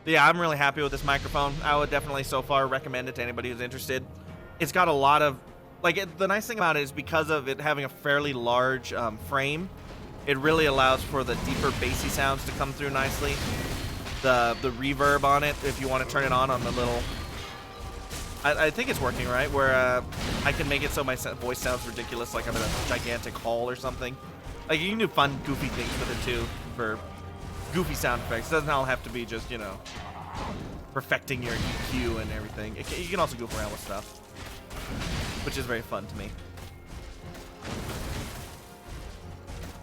Yeah, I'm really happy with this microphone. I would definitely so far recommend it to anybody who's interested. It's got a lot of, like, the nice thing about it is because of it having a fairly large frame, it really allows for the deeper bassy sounds to come through nicely. The reverb on it, if you want to turn it on the little, I think it's working right, where I can make it so my voice sounds ridiculous, like I'm in a gigantic hall or something. Like, you can do fun, goofy things with it too, for goofy sound effects. It doesn't all have to be just, you know, perfecting your EQ and everything. You can also goof around with stuff, which is very fun to me.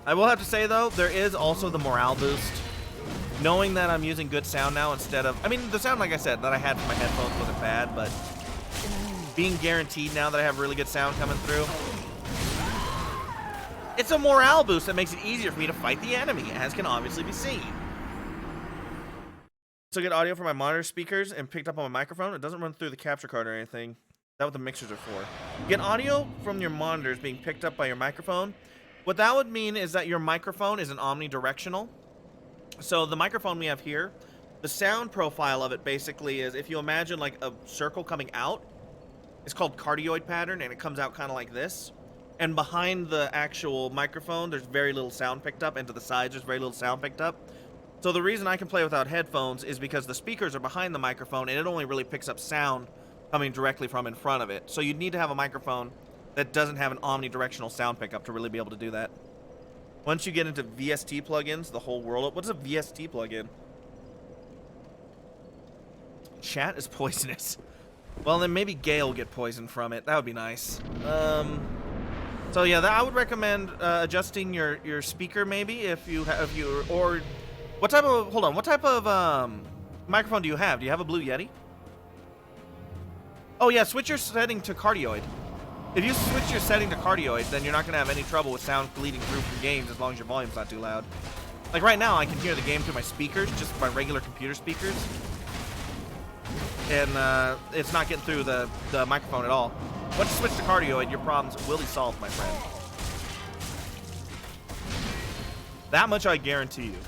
I will have to say, though, there is also the morale boost. Knowing that I'm using good sound now instead of... I mean, the sound, like I said, that I had from my headphones wasn't bad, but being guaranteed now that I have really good sound coming through, it's a morale boost that makes it easier for me to fight the enemy, as can obviously be seen. So get audio from my monitor speakers and picked up on my microphone. It doesn't run through the capture card or anything. That's what the mixers are for. Get audio from your monitors being picked up by your microphone. What that would mean is that your microphone is an omnidirectional. So the microphone we have here, the sound profile of it basically is, if you imagine like a circle coming out, it's called cardioid pattern, and it comes out kind of like this. And behind the actual microphone, there's very little sound picked up, and to the sides, there's very little sound picked up. So the reason I can play without headphones is because the speakers are behind the microphone, and it only really picks up sound coming directly from in front of it. So you'd need to have a microphone that doesn't have an omnidirectional sound pickup to really be able to do that. Once you get into VST plugins, the whole world... What's a VST plugin? Chat is poisonous. Well, then maybe Gay will get poisoned from it. That would be nice. So yeah, I would recommend adjusting your speaker maybe if you or what type of what type of microphone do you have? Do you have a Blue Yeti? Oh yeah, switch your setting to cardioid. If you switch your setting to cardioid, then you're not gonna have any trouble with sound bleeding through from games as long as your volume's not too loud. Like right now, I can hear the game through my speakers, just my regular computer speakers, and it's not getting through the microphone at all. Once you switch to cardioid, your problems will be solved, my friend. That much I guarantee you.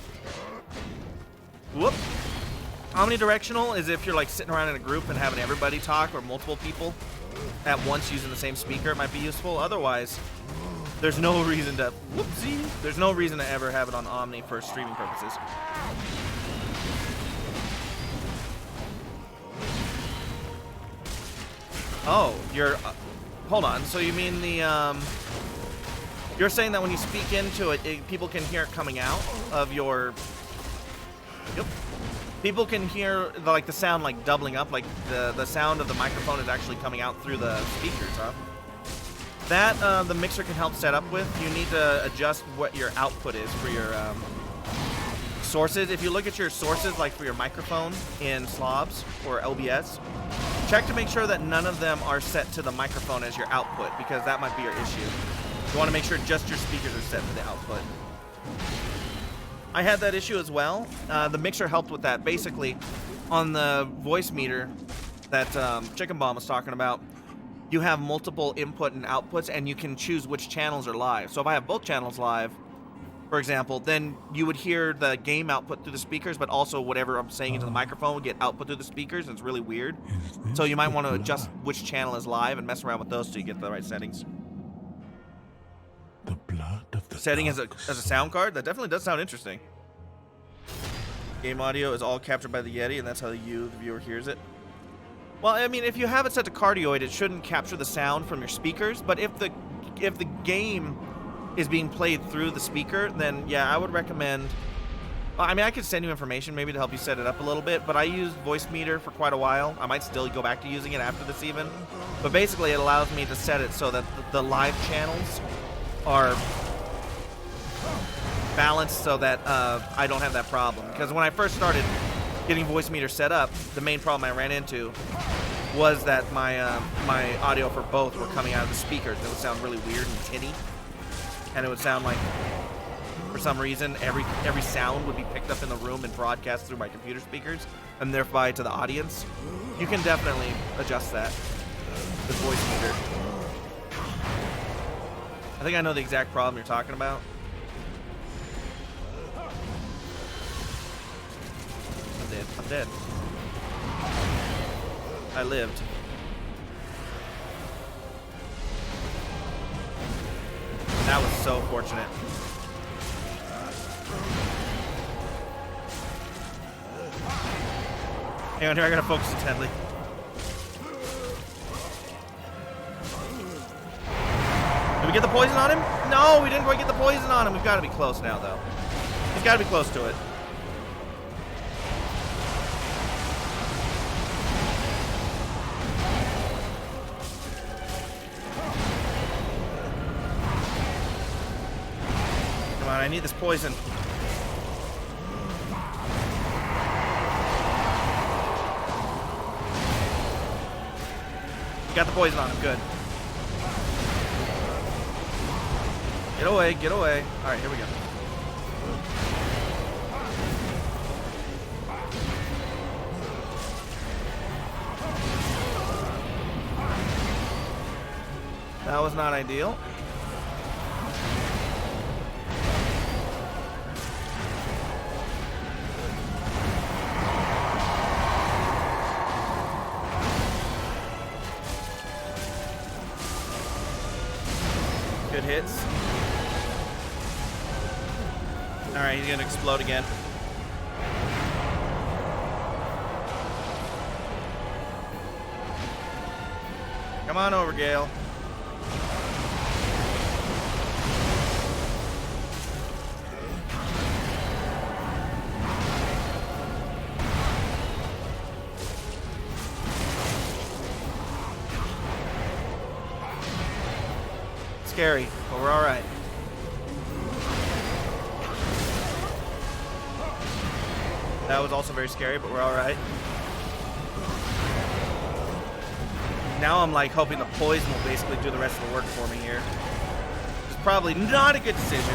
Whoop. Omnidirectional is if you're like sitting around in a group and having everybody talk, or multiple people at once using the same speaker, it might be useful. Otherwise, there's no reason to, whoopsie, there's no reason to ever have it on Omni for streaming purposes. Oh, you're, hold on, so you mean the, you're saying that when you speak into it, people can hear it coming out of your, yep. People can hear the sound like doubling up, like the sound of the microphone is actually coming out through the speakers, huh? That the mixer can help set up with. You need to adjust what your output is for your sources. If you look at your sources, like for your microphone in Slobs or LBS, check to make sure that none of them are set to the microphone as your output, because that might be your issue. You want to make sure just your speakers are set to the output. I had that issue as well. The mixer helped with that. Basically, on the voice meter that Chicken Bomb was talking about, you have multiple input and outputs, and you can choose which channels are live. So if I have both channels live, for example, then you would hear the game output through the speakers, but also whatever I'm saying into the microphone would get output through the speakers, and it's really weird. So you might want to adjust which channel is live and mess around with those so you get the right settings. The blood of the setting as a sound card? That definitely does sound interesting. Game audio is all captured by the Yeti, and that's how you, the viewer, hears it. Well, I mean, if you have it set to cardioid, it shouldn't capture the sound from your speakers, but if the game is being played through the speaker, then yeah, I would recommend... Well, I mean, I could send you information maybe to help you set it up a little bit, but I used Voice Meter for quite a while. I might still go back to using it after this even. But basically, it allows me to set it so that the live channels are balanced so that I don't have that problem. Because when I first started getting Voice Meter set up, the main problem I ran into was that my my audio for both were coming out of the speakers. It would sound really weird and tinny, and it would sound like, for some reason, every sound would be picked up in the room and broadcast through my computer speakers, and thereby to the audience. You can definitely adjust that with Voice Meter. I think I know the exact problem you're talking about. dead. I lived. That was so fortunate. Hang on here, I gotta focus intently. Did we get the poison on him? No, we didn't quite get the poison on him. We've got to be close now, though. He's got to be close to it. Come on, I need this poison. You got the poison on him, good. Get away, get away. All right, here we go. That was not ideal. Good hits. All right, he's gonna explode again. Come on over, Gale. Scary, but we're all right. That was also very scary, but we're all right. Now I'm like hoping the poison will basically do the rest of the work for me here. It's probably not a good decision.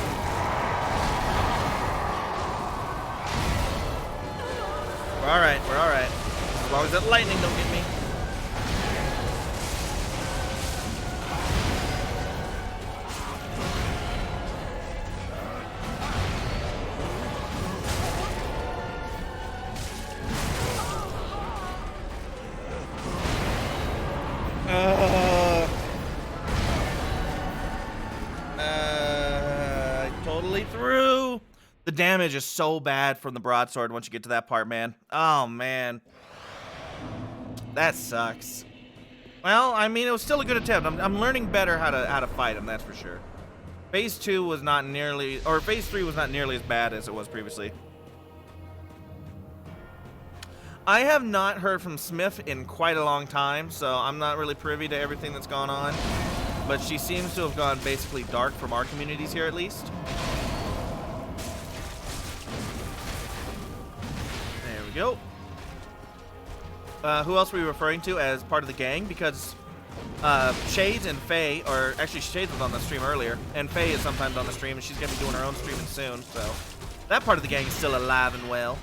We're all right, we're all right. As long as that lightning don't get me. Totally through. The damage is so bad from the broadsword once you get to that part, man. Oh, man. That sucks. Well, I mean, it was still a good attempt. I'm learning better how to fight him, that's for sure. Phase 2 was not nearly, or Phase 3 was not nearly as bad as it was previously. I have not heard from Smith in quite a long time, so I'm not really privy to everything that's gone on. But she seems to have gone basically dark from our communities here, at least. There we go. Who else were we referring to as part of the gang? Because Shades and Faye, or actually Shades was on the stream earlier, and Faye is sometimes on the stream, and she's going to be doing her own streaming soon, so that part of the gang is still alive and well.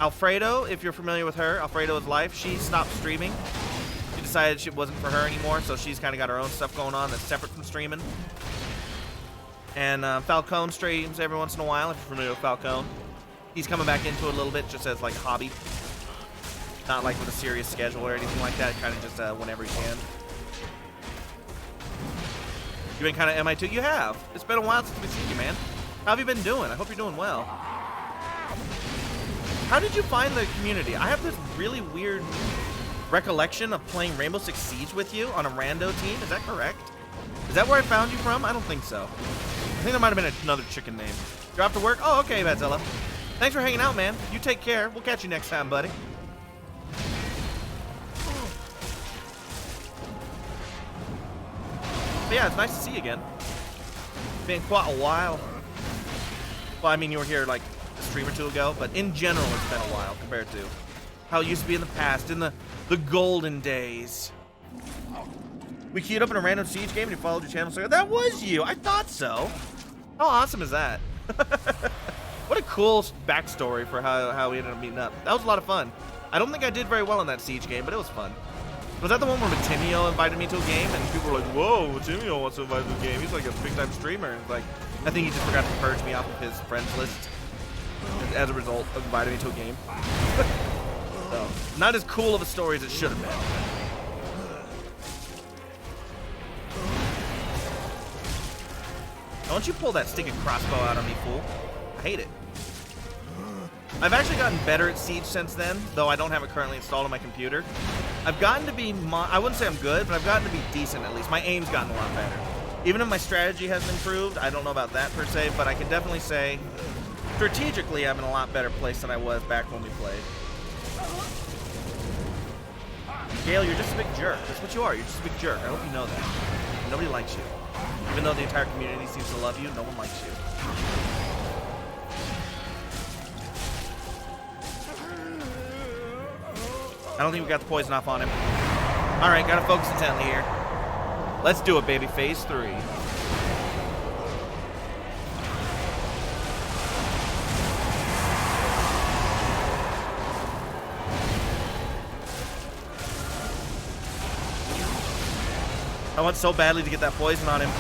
Alfredo, if you're familiar with her, Alfredo's life, she stopped streaming. She decided it wasn't for her anymore, so she's kind of got her own stuff going on that's separate from streaming. And Falcone streams every once in a while, if you're familiar with Falcone. He's coming back into it a little bit, just as like a hobby. Not like with a serious schedule or anything like that, kind of just whenever he can. You've been kind of MI2? You have. It's been a while since we've seen you, man. How have you been doing? I hope you're doing well. How did you find the community? I have this really weird recollection of playing Rainbow Six Siege with you on a rando team. Is that correct? Is that where I found you from? I don't think so. I think there might have been another chicken name. You're off to work? Oh, okay, Badzilla. Thanks for hanging out, man. You take care. We'll catch you next time, buddy. But yeah, it's nice to see you again. It's been quite a while. Well, I mean, you were here like a stream or two ago, but in general, it's been a while compared to how it used to be in the past, in the golden days. We queued up in a random Siege game and you followed your channel. So that was you. I thought so. How awesome is that? What a cool backstory for how we ended up meeting up. That was a lot of fun. I don't think I did very well in that Siege game, but it was fun. Was that the one where Matimio invited me to a game and people were like, whoa, Matimio wants to invite me to a game. He's like a big time streamer. And like, I think he just forgot to purge me off of his friends list. as a result of inviting me to a game. So, not as cool of a story as it should have been. Don't you pull that stinking crossbow out on me, fool. I hate it. I've actually gotten better at Siege since then, though I don't have it currently installed on my computer. I've gotten to be, I wouldn't say I'm good, but I've gotten to be decent at least. My aim's gotten a lot better. Even if my strategy hasn't improved, I don't know about that per se, but I can definitely say strategically I'm in a lot better place than I was back when we played. Gale, you're just a big jerk. That's what you are. You're just a big jerk. I hope you know that. Nobody likes you. Even though the entire community seems to love you, no one likes you. I don't think we got the poison off on him. Alright, gotta focus intently here. Let's do it, baby. Phase 3. I want so badly to get that poison on him.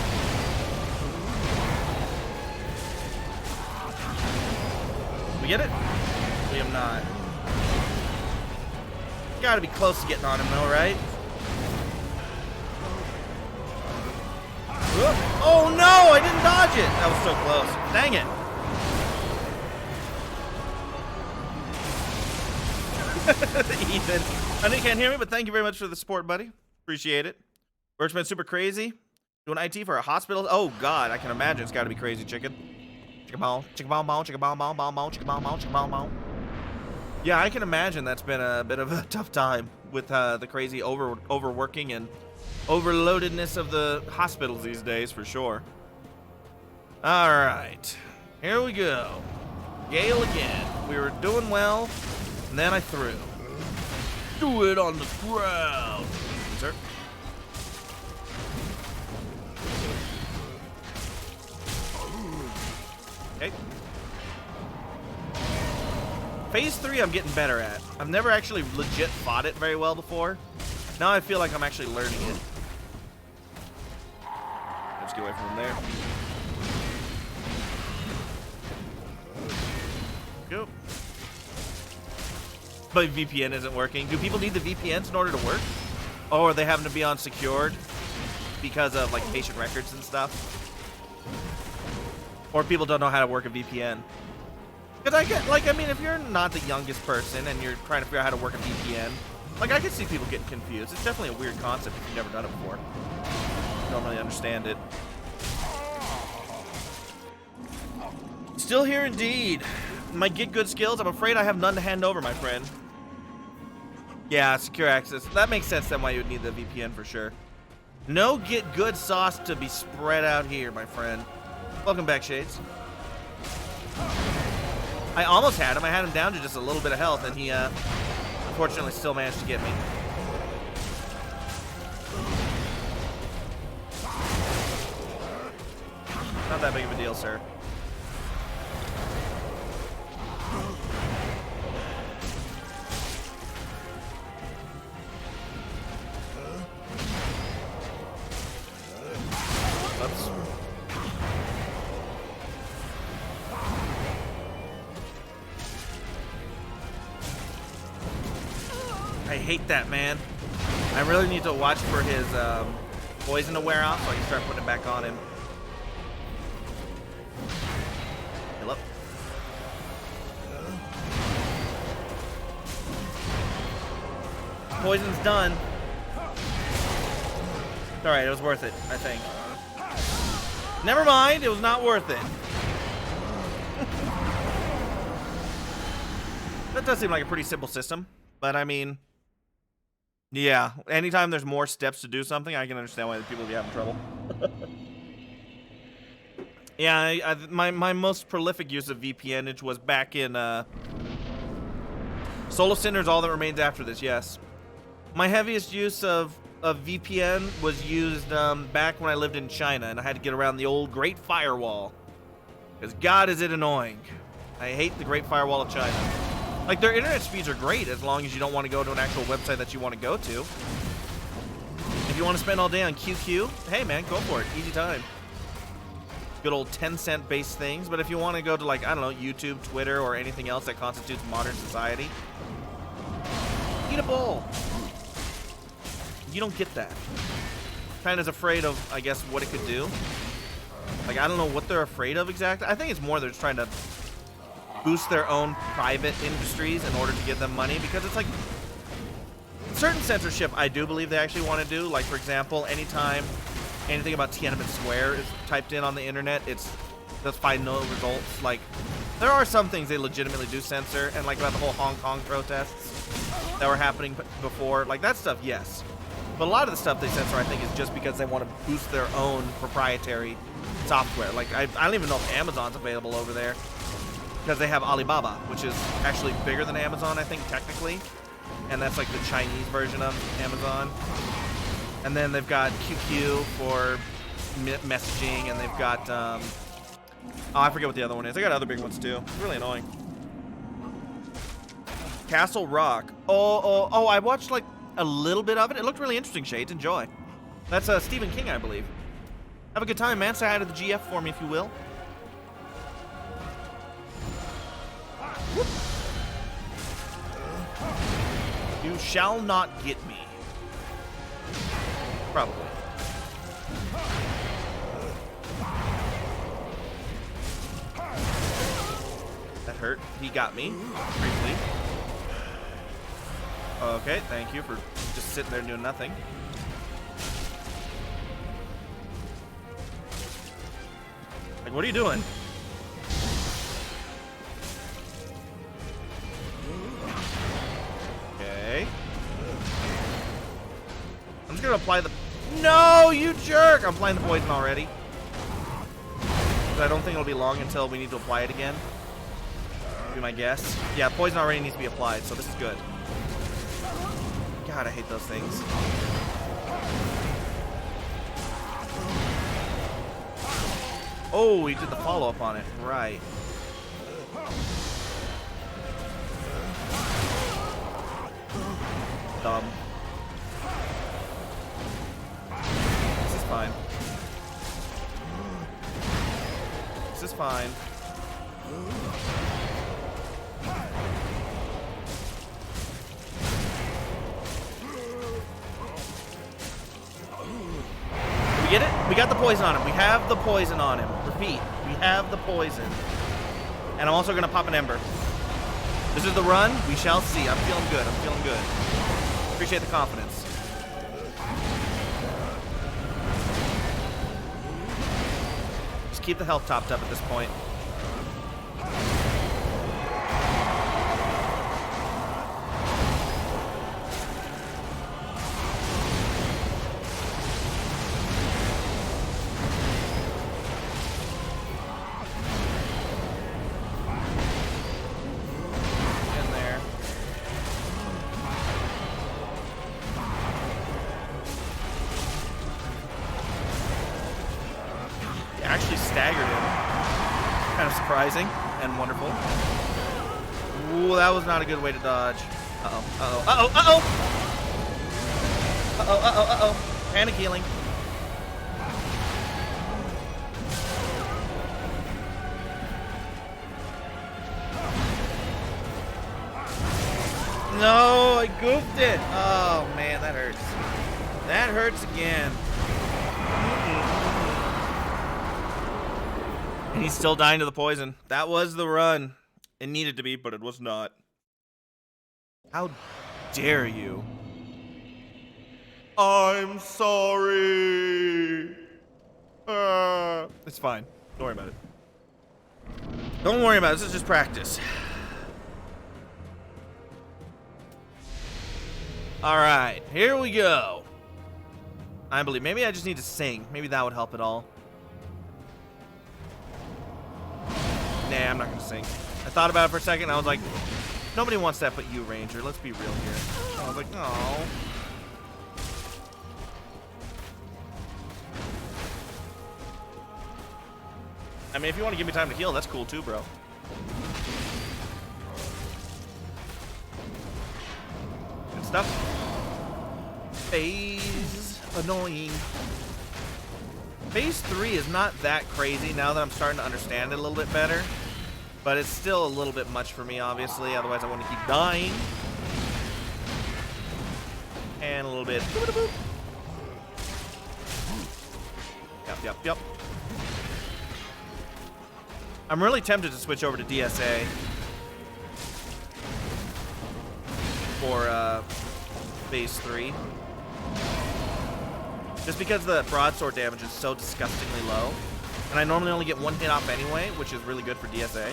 We get it? We have not. Gotta be close to getting on him though, right? Oh no, I didn't dodge it. That was so close. Dang it. Ethan. I know you can't hear me, but thank you very much for the support, buddy. Appreciate it. Work's been super crazy. Doing IT for a hospital. Oh god, I can imagine it's gotta be crazy, chicken. Chicka ball, chicka ball, ball, chicka ball, ball, ball, ball, chicka ball, ball, chicka ball, ball. Yeah, I can imagine that's been a bit of a tough time with the crazy overworking and overloadedness of the hospitals these days, for sure. All right, here we go. Gale again. We were doing well, and then I threw. Do it on the ground, sir. Okay. Phase 3 I'm getting better at. I've never actually legit fought it very well before. Now I feel like I'm actually learning it. Let's get away from him there. Go. But VPN isn't working. Do people need the VPNs in order to work? Or are they having to be unsecured because of like patient records and stuff? Or people don't know how to work a VPN? Because I get, like, I mean, if you're not the youngest person and you're trying to figure out how to work a VPN, like, I can see people getting confused. It's definitely a weird concept if you've never done it before. You don't really understand it. Still here indeed. My get good skills, I'm afraid I have none to hand over, my friend. Yeah, secure access. That makes sense then why you would need the VPN for sure. No get good sauce to be spread out here, my friend. Welcome back, Shades. I almost had him. I had him down to just a little bit of health, and he, unfortunately, still managed to get me. Not that big of a deal, sir. Oops. I hate that, man. I really need to watch for his poison to wear off so I can start putting it back on him. Heal up. Poison's done. It's alright, it was worth it, I think. Never mind, it was not worth it. That does seem like a pretty simple system, but I mean... Yeah, anytime there's more steps to do something, I can understand why people would be having trouble. Yeah, my most prolific use of VPNage was back in Soul of Sinner's All That Remains After This, yes. My heaviest use of VPN was used back when I lived in China, and I had to get around the old Great Firewall. Because God, is it annoying. I hate the Great Firewall of China. Like, their internet speeds are great as long as you don't want to go to an actual website that you want to go to. If you want to spend all day on QQ, hey man, go for it. Easy time. good old 10-cent based things. But if you want to go to, like, I don't know, YouTube, Twitter, or anything else that constitutes modern society, eat a bowl. You don't get that. China's afraid of, I guess, what it could do. Like, I don't know what they're afraid of exactly. I think it's more they're just trying to boost their own private industries in order to get them money, because it's like certain censorship I do believe they actually want to do. Like, for example, anytime anything about Tiananmen Square is typed in on the internet, does find no results. Like, there are some things they legitimately do censor, and like about the whole Hong Kong protests that were happening before, like that stuff, yes. But a lot of the stuff they censor, I think, is just because they want to boost their own proprietary software. Like, I don't even know if Amazon's available over there, because they have Alibaba, which is actually bigger than Amazon, I think, technically. And that's like the Chinese version of Amazon. And then they've got QQ for messaging, and they've got, oh, I forget what the other one is. They got other big ones, too. It's really annoying. Castle Rock. Oh, I watched, like, a little bit of it. It looked really interesting, Shades. Enjoy. That's Stephen King, I believe. Have a good time, man. Say hi to the GF for me, if you will. Whoop. You shall not get me. Probably. That hurt. He got me briefly. Okay, thank you for just sitting there doing nothing. Like, what are you doing? Okay. I'm just gonna apply the... No, you jerk! I'm applying the poison already. But I don't think it'll be long until we need to apply it again. Would be my guess. Yeah, poison already needs to be applied, so this is good. God, I hate those things. Oh, he did the follow-up on it. Right. Dumb. This is fine. This is fine. We get it? We got the poison on him. We have the poison on him. Repeat. We have the poison. And I'm also going to pop an ember. This is the run. We shall see. I'm feeling good. I'm feeling good. Appreciate the confidence. Just keep the health topped up at this point. Actually staggered him. Kind of surprising and wonderful. Ooh, that was not a good way to dodge. Uh-oh, uh-oh, uh-oh, uh-oh! Uh-oh, uh-oh, uh-oh. Panic healing. No, I goofed it. Oh, man, that hurts. That hurts again. And he's still dying to the poison. That was the run. It needed to be, but it was not. How dare you? I'm sorry. It's fine. Don't worry about it. Don't worry about it. This is just practice. All right, here we go. I believe maybe I just need to sing. Maybe that would help at all. Nah, I'm not gonna sing. I thought about it for a second, and I was like, nobody wants that but you, Ranger. Let's be real here. I was like, oh. I mean, if you want to give me time to heal, that's cool too, bro. Good stuff. Phase. Annoying. Phase 3 is not that crazy now that I'm starting to understand it a little bit better. But it's still a little bit much for me, obviously. Otherwise, I want to keep dying. And a little bit. Yep. I'm really tempted to switch over to DSA for phase 3. Just because the broadsword damage is so disgustingly low. And I normally only get one hit off anyway, which is really good for DSA.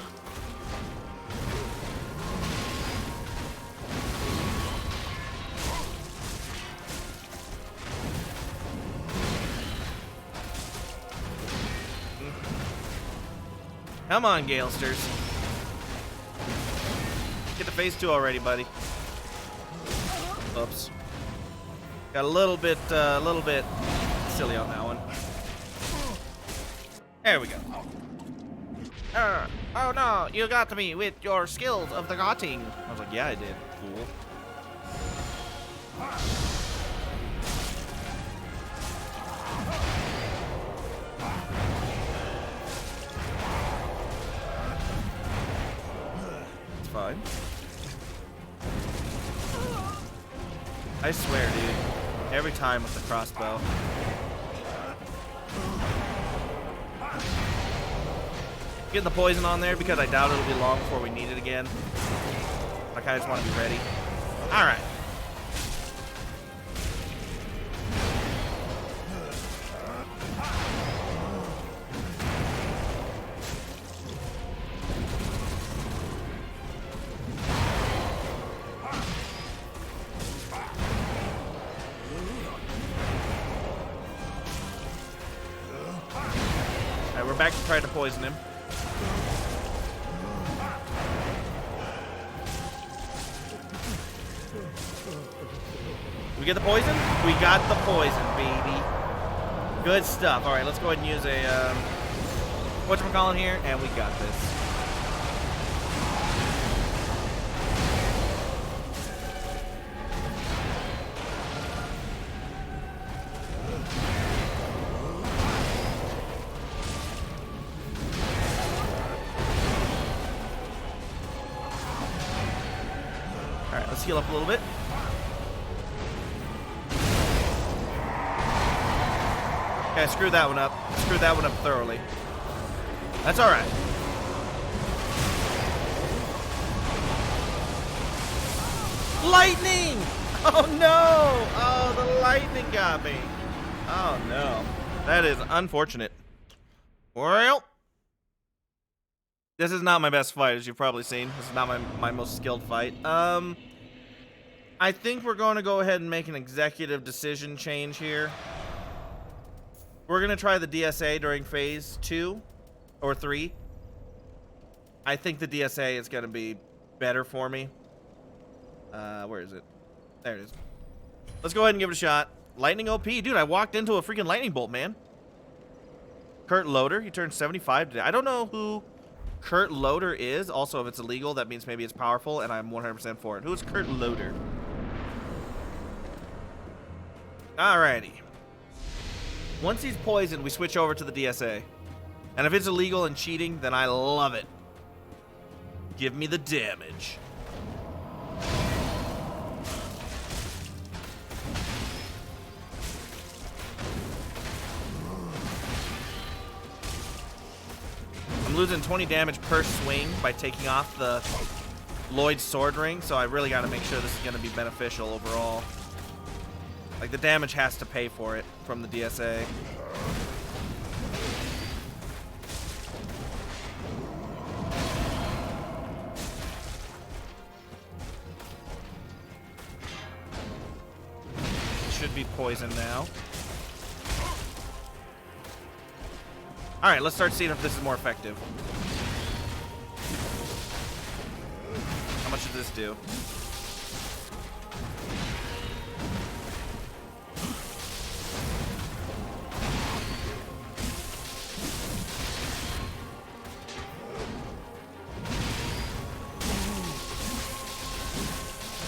Come on, Galesters. Get to phase 2 already, buddy. Oops. Got a little bit silly on that one. There we go. Oh no, you got me with your skills of the gotting. I was like, yeah, I did, fool. It's fine. I swear, dude. Every time with the crossbow. Getting the poison on there because I doubt it'll be long before we need it again. Like, I just want to be ready. Alright. Alright, we're back to try to poison him. We get the poison? We got the poison, baby. Good stuff. All right, let's go ahead and use a, whatchamacallit here, and we got this. All right, let's heal up a little bit. Okay, I screwed that one up. Screwed that one up thoroughly. That's all right. Lightning! Oh no! Oh, the lightning got me. Oh no. That is unfortunate. Well, this is not my best fight, as you've probably seen. This is not my most skilled fight. I think we're going to go ahead and make an executive decision change here. We're going to try the DSA during phase 2 or 3. I think the DSA is going to be better for me. Where is it? There it is. Let's go ahead and give it a shot. Lightning OP. Dude, I walked into a freaking lightning bolt, man. Kurt Loder. He turned 75 today. I don't know who Kurt Loder is. Also, if it's illegal, that means maybe it's powerful, and I'm 100% for it. Who is Kurt Loder? Alrighty. Once he's poisoned, we switch over to the DSA. And if it's illegal and cheating, then I love it. Give me the damage. I'm losing 20 damage per swing by taking off the Lloyd's sword ring, so I really got to make sure this is going to be beneficial overall. Like, the damage has to pay for it from the DSA. Should be poisoned now. Alright, let's start seeing if this is more effective. How much does this do?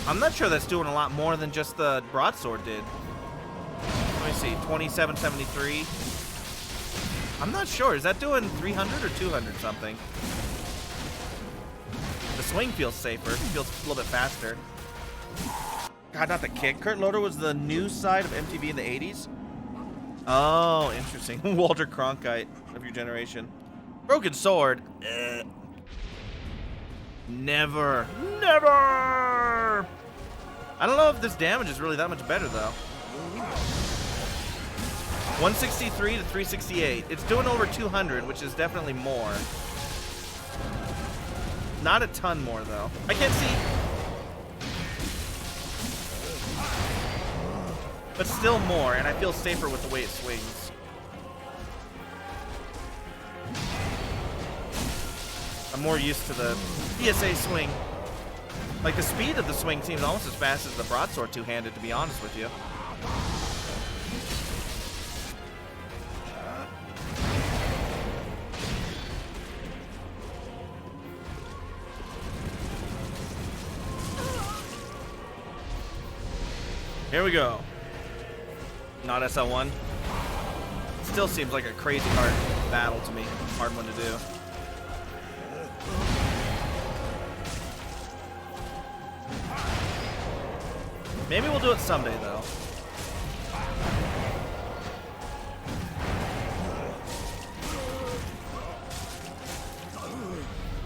I'm not sure that's doing a lot more than just the broadsword did. Let me see, 2773. I'm not sure. Is that doing 300 or 200 something? The swing feels safer. It feels a little bit faster. God, not the kick. Kurt Loder was the news side of MTV in the 80s. Oh, interesting. Walter Cronkite of your generation. Broken sword. Never. Never! I don't know if this damage is really that much better, though. 163 to 368. It's doing over 200, which is definitely more. Not a ton more, though. I can't see. But still more, and I feel safer with the way it swings. I'm more used to the PSA swing. Like, the speed of the swing seems almost as fast as the broadsword two-handed, to be honest with you. Here we go. Not SL1. Still seems like a crazy hard battle to me. Hard one to do. Maybe we'll do it someday, though.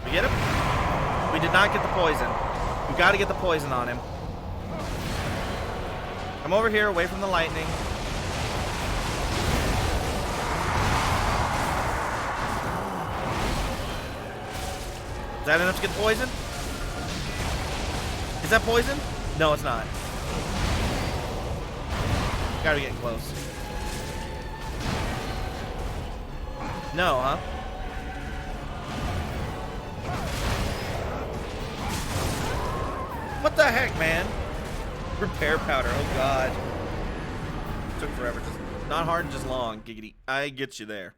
We get him? We did not get the poison. We got to get the poison on him. Come over here, away from the lightning. Is that enough to get the poison? Is that poison? No, it's not. Gotta be getting close. No, huh? What the heck, man? Repair powder, oh god. Took forever. Just not hard, just long. Giggity. I get you there.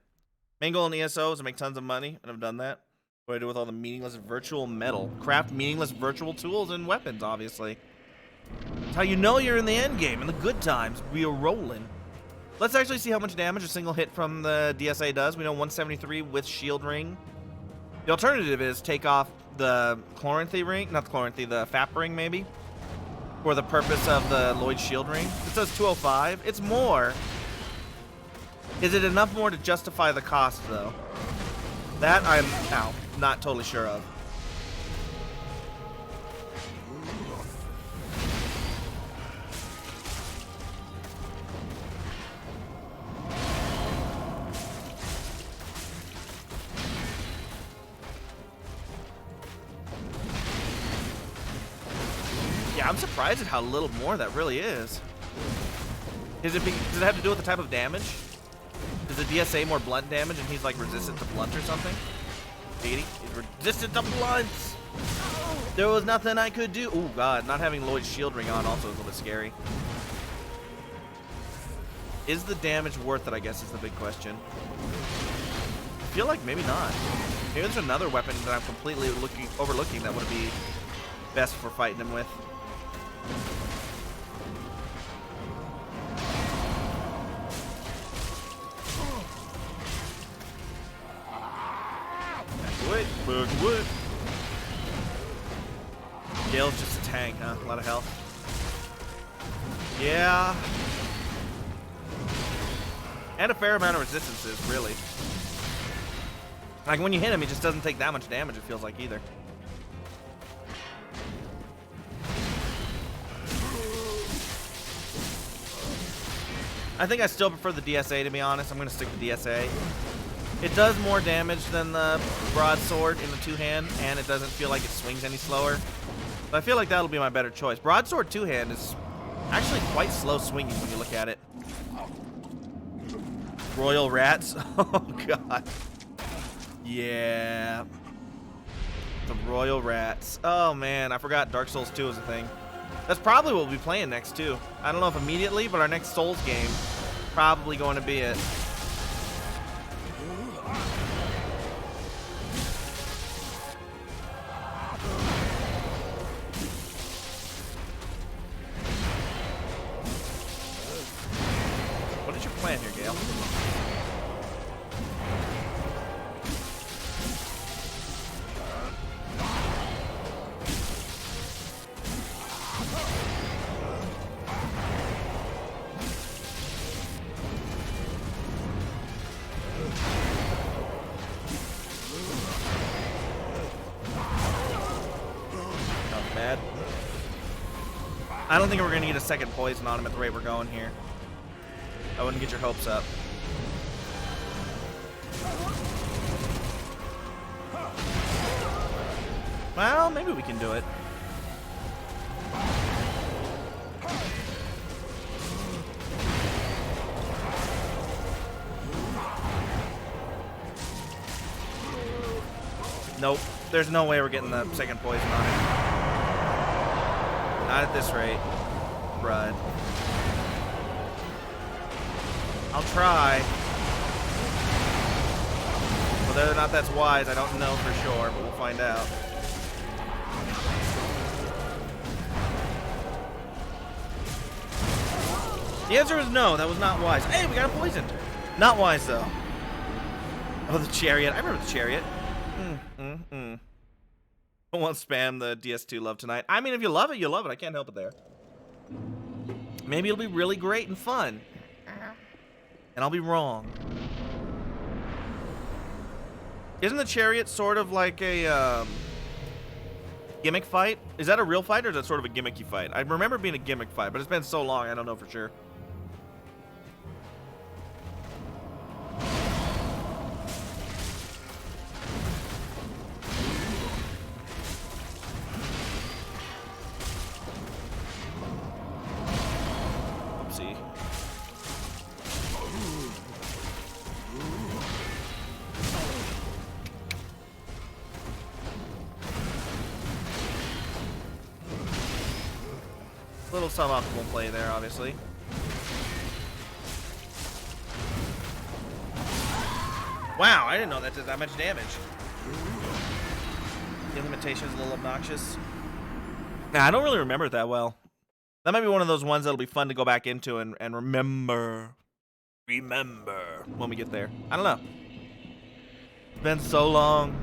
Main goal in ESO is to make tons of money, and I've done that. What do I do with all the meaningless virtual metal? Craft meaningless virtual tools and weapons, obviously. That's how you know you're in the end game, in the good times. We are rolling. Let's actually see how much damage a single hit from the DSA does. We know 173 with shield ring. The alternative is take off the Chloranthy ring, not the Chloranthy, the FAP ring maybe, for the purpose of the Lloyd shield ring. It says 205. It's more. Is it enough more to justify the cost, though? That I'm now not totally sure of. Yeah, I'm surprised at how little more that really is. Does it have to do with the type of damage? Is the DSA more blunt damage and he's like resistant to blunt or something? He's resistant to blunts! There was nothing I could do. Oh god, not having Lloyd's shield ring on also is a little bit scary. Is the damage worth it, I guess, is the big question. I feel like maybe not. Maybe there's another weapon that I'm completely overlooking that would be best for fighting him with. Wood. Gale's just a tank, huh? A lot of health. Yeah. And a fair amount of resistances, really. Like, when you hit him, he just doesn't take that much damage, it feels like, either. I think I still prefer the DSA, to be honest. I'm going to stick with DSA. It does more damage than the broadsword in the two-hand, and it doesn't feel like it swings any slower. But I feel like that'll be my better choice. Broadsword two-hand is actually quite slow swinging when you look at it. Royal Rats. Oh, God. Yeah. The Royal Rats. Oh, man. I forgot Dark Souls 2 is a thing. That's probably what we'll be playing next, too. I don't know if immediately, but our next Souls game probably going to be it. What is your plan here, Gale? I don't think we're gonna get a second poison on him at the rate we're going here. I wouldn't get your hopes up. Well, maybe we can do it. Nope. There's no way we're getting the second poison on it. Not at this rate. Crud. I'll try. Whether or not that's wise, I don't know for sure, but we'll find out. The answer is no, that was not wise. Hey, we got a poison. Not wise, though. Oh, the chariot. I remember the chariot. I won't spam the DS2 love tonight. I mean, if you love it, you love it. I can't help it there. Maybe it'll be really great and fun. And I'll be wrong. Isn't the chariot sort of like a gimmick fight? Is that a real fight or is that sort of a gimmicky fight? I remember being a gimmick fight, but it's been so long, I don't know for sure. Oopsie. Little suboptimal play there, obviously. Wow, I didn't know that did that much damage. The limitation's a little obnoxious. Nah, I don't really remember it that well. That might be one of those ones that'll be fun to go back into and remember. Remember when we get there. I don't know. It's been so long.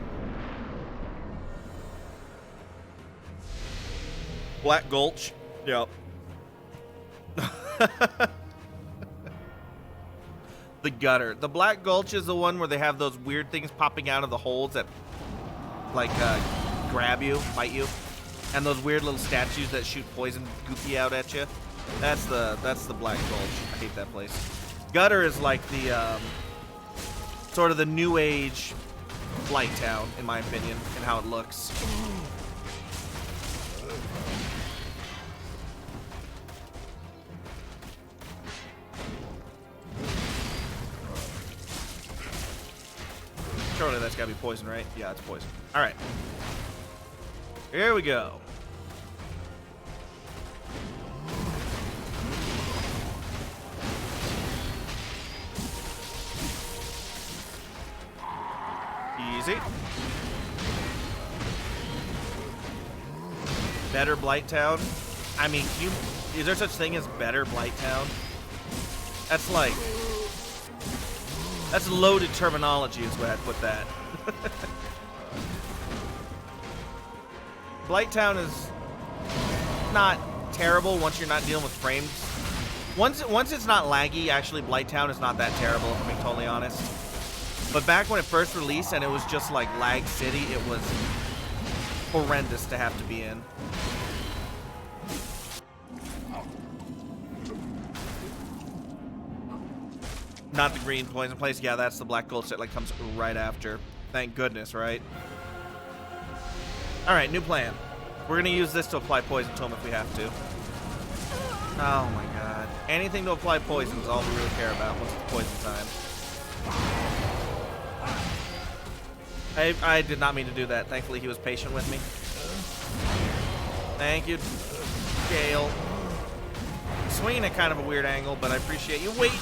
Black Gulch. Yep. The gutter. The Black Gulch is the one where they have those weird things popping out of the holes that like grab you, bite you, and those weird little statues that shoot poison goopy out at you. That's the Black Gulch. I hate that place. Gutter is like the sort of the new age Blight Town, in my opinion, and how it looks. Surely that's gotta be poison, right? Yeah, it's poison. Alright. Here we go. Easy. Better Blight Town? I mean, is there such thing as better Blight Town? That's like... That's loaded terminology is where I'd put that. Blight Town is not terrible once you're not dealing with frames. Once it's not laggy, actually Blight Town is not that terrible, if I'm being totally honest. But back when it first released and it was just like lag city, it was horrendous to have to be in. Not the green poison place. Yeah, that's the Black Gulch that like comes right after. Thank goodness, right? All right, new plan. We're gonna use this to apply poison to him if we have to. Oh my god. Anything to apply poison is all we really care about once it's poison time. I did not mean to do that. Thankfully, he was patient with me. Thank you, Gale. Swinging at kind of a weird angle, but I appreciate you waiting.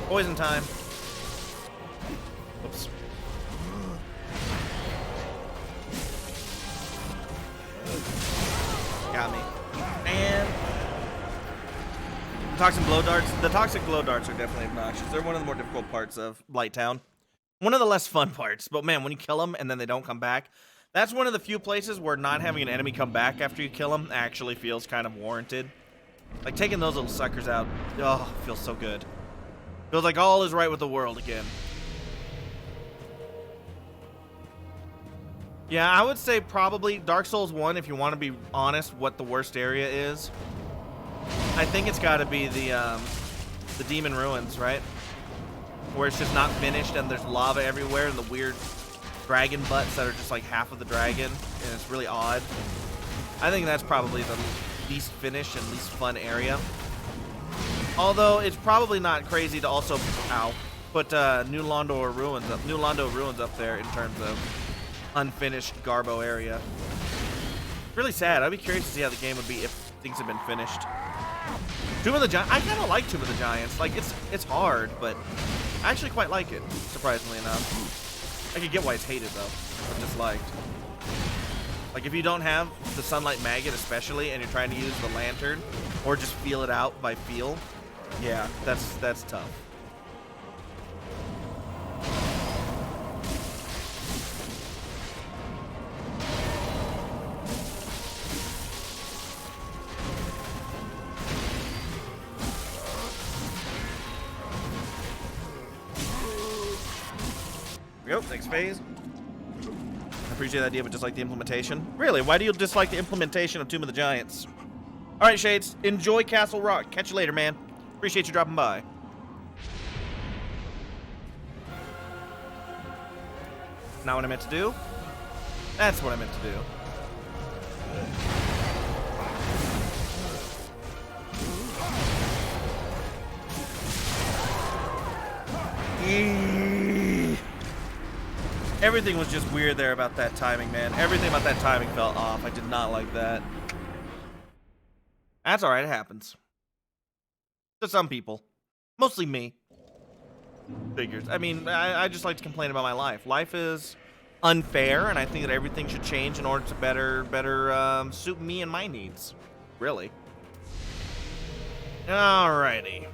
Poison time. Oops. Got me. And the toxic glow darts are definitely obnoxious. They're one of the more difficult parts of Blight Town. One of the less fun parts, but man, when you kill them and then they don't come back, that's one of the few places where not having an enemy come back after you kill them actually feels kind of warranted. Like, taking those little suckers out, oh, feels so good. Feels like all is right with the world again. Yeah, I would say probably Dark Souls 1, if you want to be honest, what the worst area is. I think it's got to be the Demon Ruins, right? Where it's just not finished and there's lava everywhere and the weird dragon butts that are just like half of the dragon, and it's really odd. I think that's probably the least finished and least fun area. Although it's probably not crazy to also put New Londo Ruins up there in terms of unfinished Garbo area. Really sad. I'd be curious to see how the game would be if things had been finished. Tomb of the Giants. I kind of like Tomb of the Giants. Like, it's hard, but I actually quite like it, surprisingly enough. I could get why it's hated, though, or disliked. Like, if you don't have the Sunlight Maggot, especially, and you're trying to use the lantern, or just feel it out by feel, yeah, that's tough. Yep, next phase. I appreciate the idea, but dislike the implementation. Really? Why do you dislike the implementation of Tomb of the Giants? All right, Shades. Enjoy Castle Rock. Catch you later, man. Appreciate you dropping by. Not what I meant to do? That's what I meant to do. Everything was just weird there about that timing, man. Everything about that timing felt off. I did not like that. That's alright, it happens. To some people. Mostly me. Figures. I mean, I just like to complain about my life. Life is unfair, and I think that everything should change in order to better suit me and my needs. Really. Alrighty.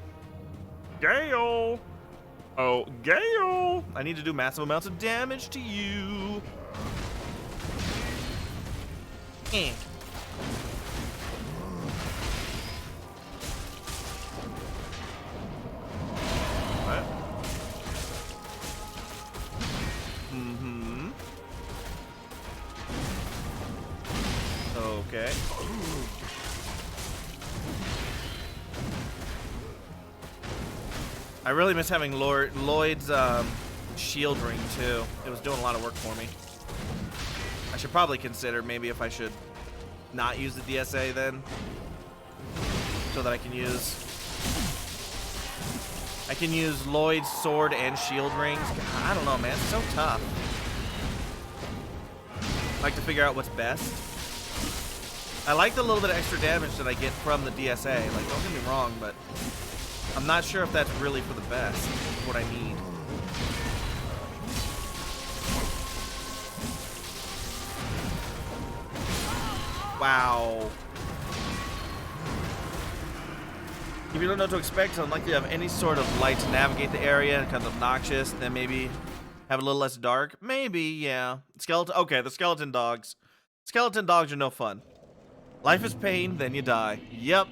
Gale! Oh, Gale! I need to do massive amounts of damage to you. Eh. What? Mm-hmm. Okay. I really miss having Lloyd's shield ring too. It was doing a lot of work for me. I should probably consider maybe if I should not use the DSA then, so that I can use Lloyd's sword and shield rings. God, I don't know, man. It's so tough. I like to figure out what's best. I like the little bit of extra damage that I get from the DSA. Like, don't get me wrong, but I'm not sure if that's really for the best, what I need. Wow. If you don't know what to expect, it's unlikely to have any sort of light to navigate the area and kind of obnoxious, then maybe have a little less dark. Maybe, yeah. Skeleton. Okay, the skeleton dogs. Skeleton dogs are no fun. Life is pain, then you die. Yep.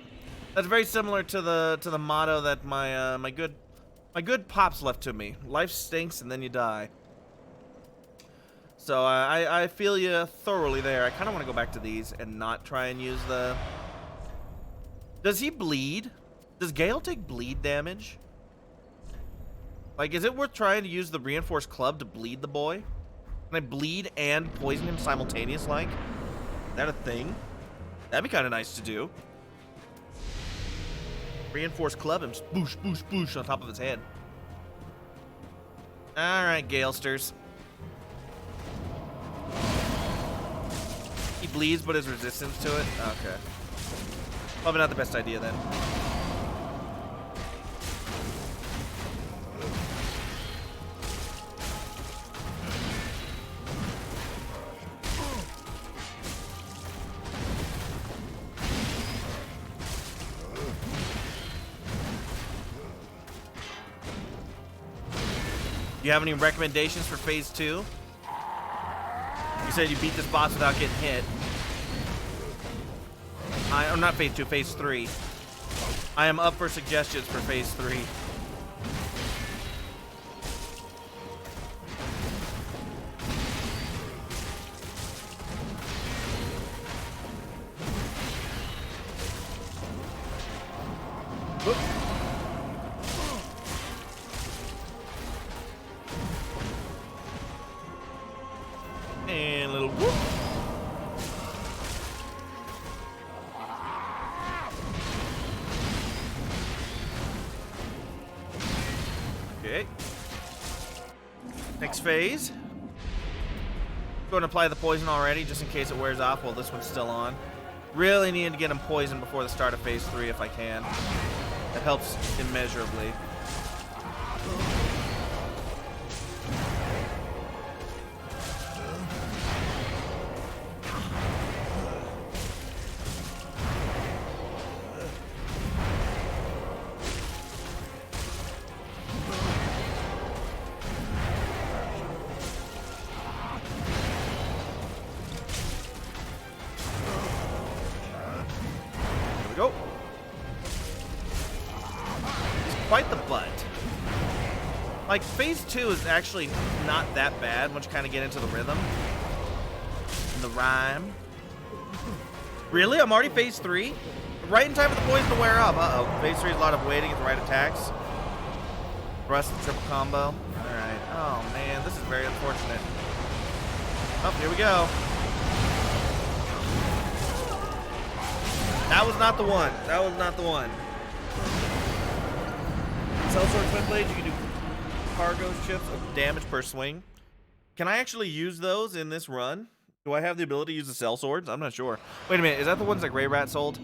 That's very similar to the motto that my good pops left to me. Life stinks and then you die. So I feel you thoroughly there. I kind of want to go back to these and not try and use the... Does he bleed? Does Gale take bleed damage? Like, is it worth trying to use the reinforced club to bleed the boy? Can I bleed and poison him simultaneously? Like, is that a thing? That'd be kind of nice to do. Reinforced club and boosh, boosh, boosh on top of his head. Alright, Galesters. He bleeds, but his resistance to it? Okay. Probably not the best idea then. Do you have any recommendations for phase 2? You said you beat this boss without getting hit. I'm not phase 2, phase 3. I am up for suggestions for phase 3. Whoop. And a little whoop. Okay. Next phase. Going to apply the poison already, just in case it wears off while this one's still on. Really need to get him poisoned before the start of phase 3 if I can. That helps immeasurably. Go. He's quite the butt. Like, phase 2 is actually not that bad once you kind of get into the rhythm. And the rhyme. Really? I'm already phase 3? Right in time for the poison to wear up. Uh-oh. Phase 3 is a lot of waiting at the right attacks. Thrust and triple combo. Alright. Oh, man. This is very unfortunate. Oh, here we go. That was not the one. That was not the one. Sellsword Twin Blades, you can do cargo chips of damage per swing. Can I actually use those in this run? Do I have the ability to use the cell swords? I'm not sure. Wait a minute, is that the ones that Grey Rat sold?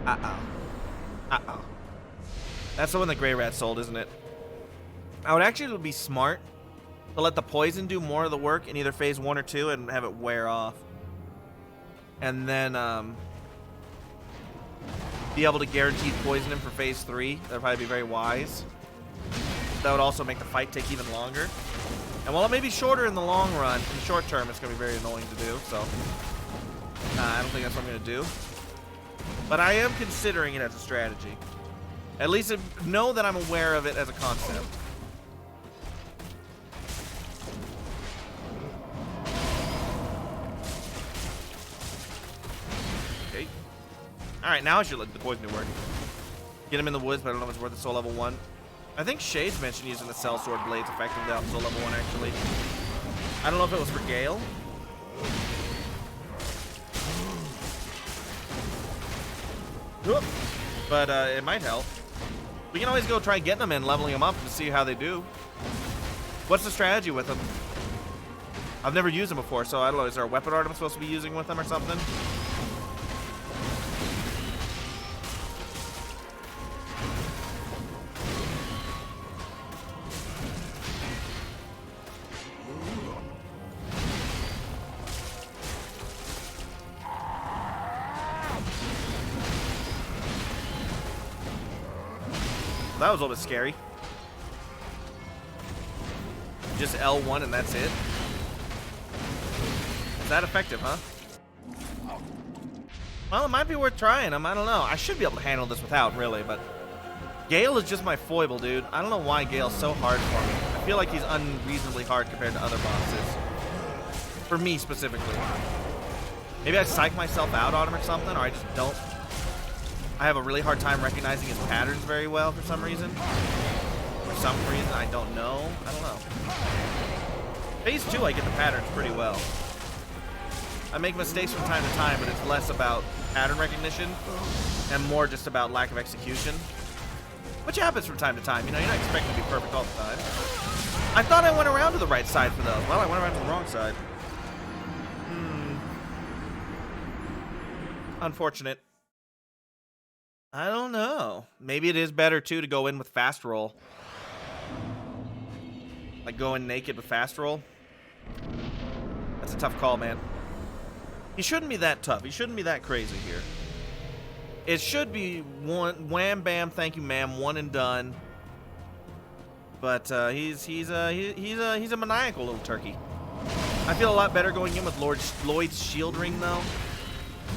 Uh-oh. Uh-oh. That's the one that Grey Rat sold, isn't it? I would actually be smart to let the poison do more of the work in either phase 1 or 2 and have it wear off. And then be able to guarantee poison him for phase 3. That would probably be very wise. That would also make the fight take even longer. And while it may be shorter in the long run, in the short term, it's going to be very annoying to do. So, I don't think that's what I'm going to do. But I am considering it as a strategy. At least know that I'm aware of it as a concept. Alright, now I should let the poison do work. Get him in the woods, but I don't know if it's worth it. Soul level 1. I think Shades mentioned using the Cell Sword Blades effectively out Soul level 1, actually. I don't know if it was for Gale. But it might help. We can always go try getting them in, leveling them up to see how they do. What's the strategy with them? I've never used them before, so I don't know. Is there a weapon art I'm supposed to be using with them or something? That was a little bit scary. Just L1 and that's it? Is that effective, huh? Well, it might be worth trying them. I don't know. I should be able to handle this without, really, but Gale is just my foible, dude. I don't know why Gale's so hard for me. I feel like he's unreasonably hard compared to other bosses. For me, specifically. Maybe I psych myself out on him or something, or I just don't. I have a really hard time recognizing his patterns very well for some reason. For some reason, I don't know. I don't know. Phase 2, I get the patterns pretty well. I make mistakes from time to time, but it's less about pattern recognition and more just about lack of execution. Which happens from time to time. You know, you're not expecting to be perfect all the time. I thought I went around to the right side for those. Well, I went around to the wrong side. Unfortunate. I don't know. Maybe it is better, too, to go in with fast roll. Like, go in naked with fast roll. That's a tough call, man. He shouldn't be that tough. He shouldn't be that crazy here. It should be one wham bam, thank you ma'am, one and done. But he's a maniacal little turkey. I feel a lot better going in with Lloyd's shield ring though.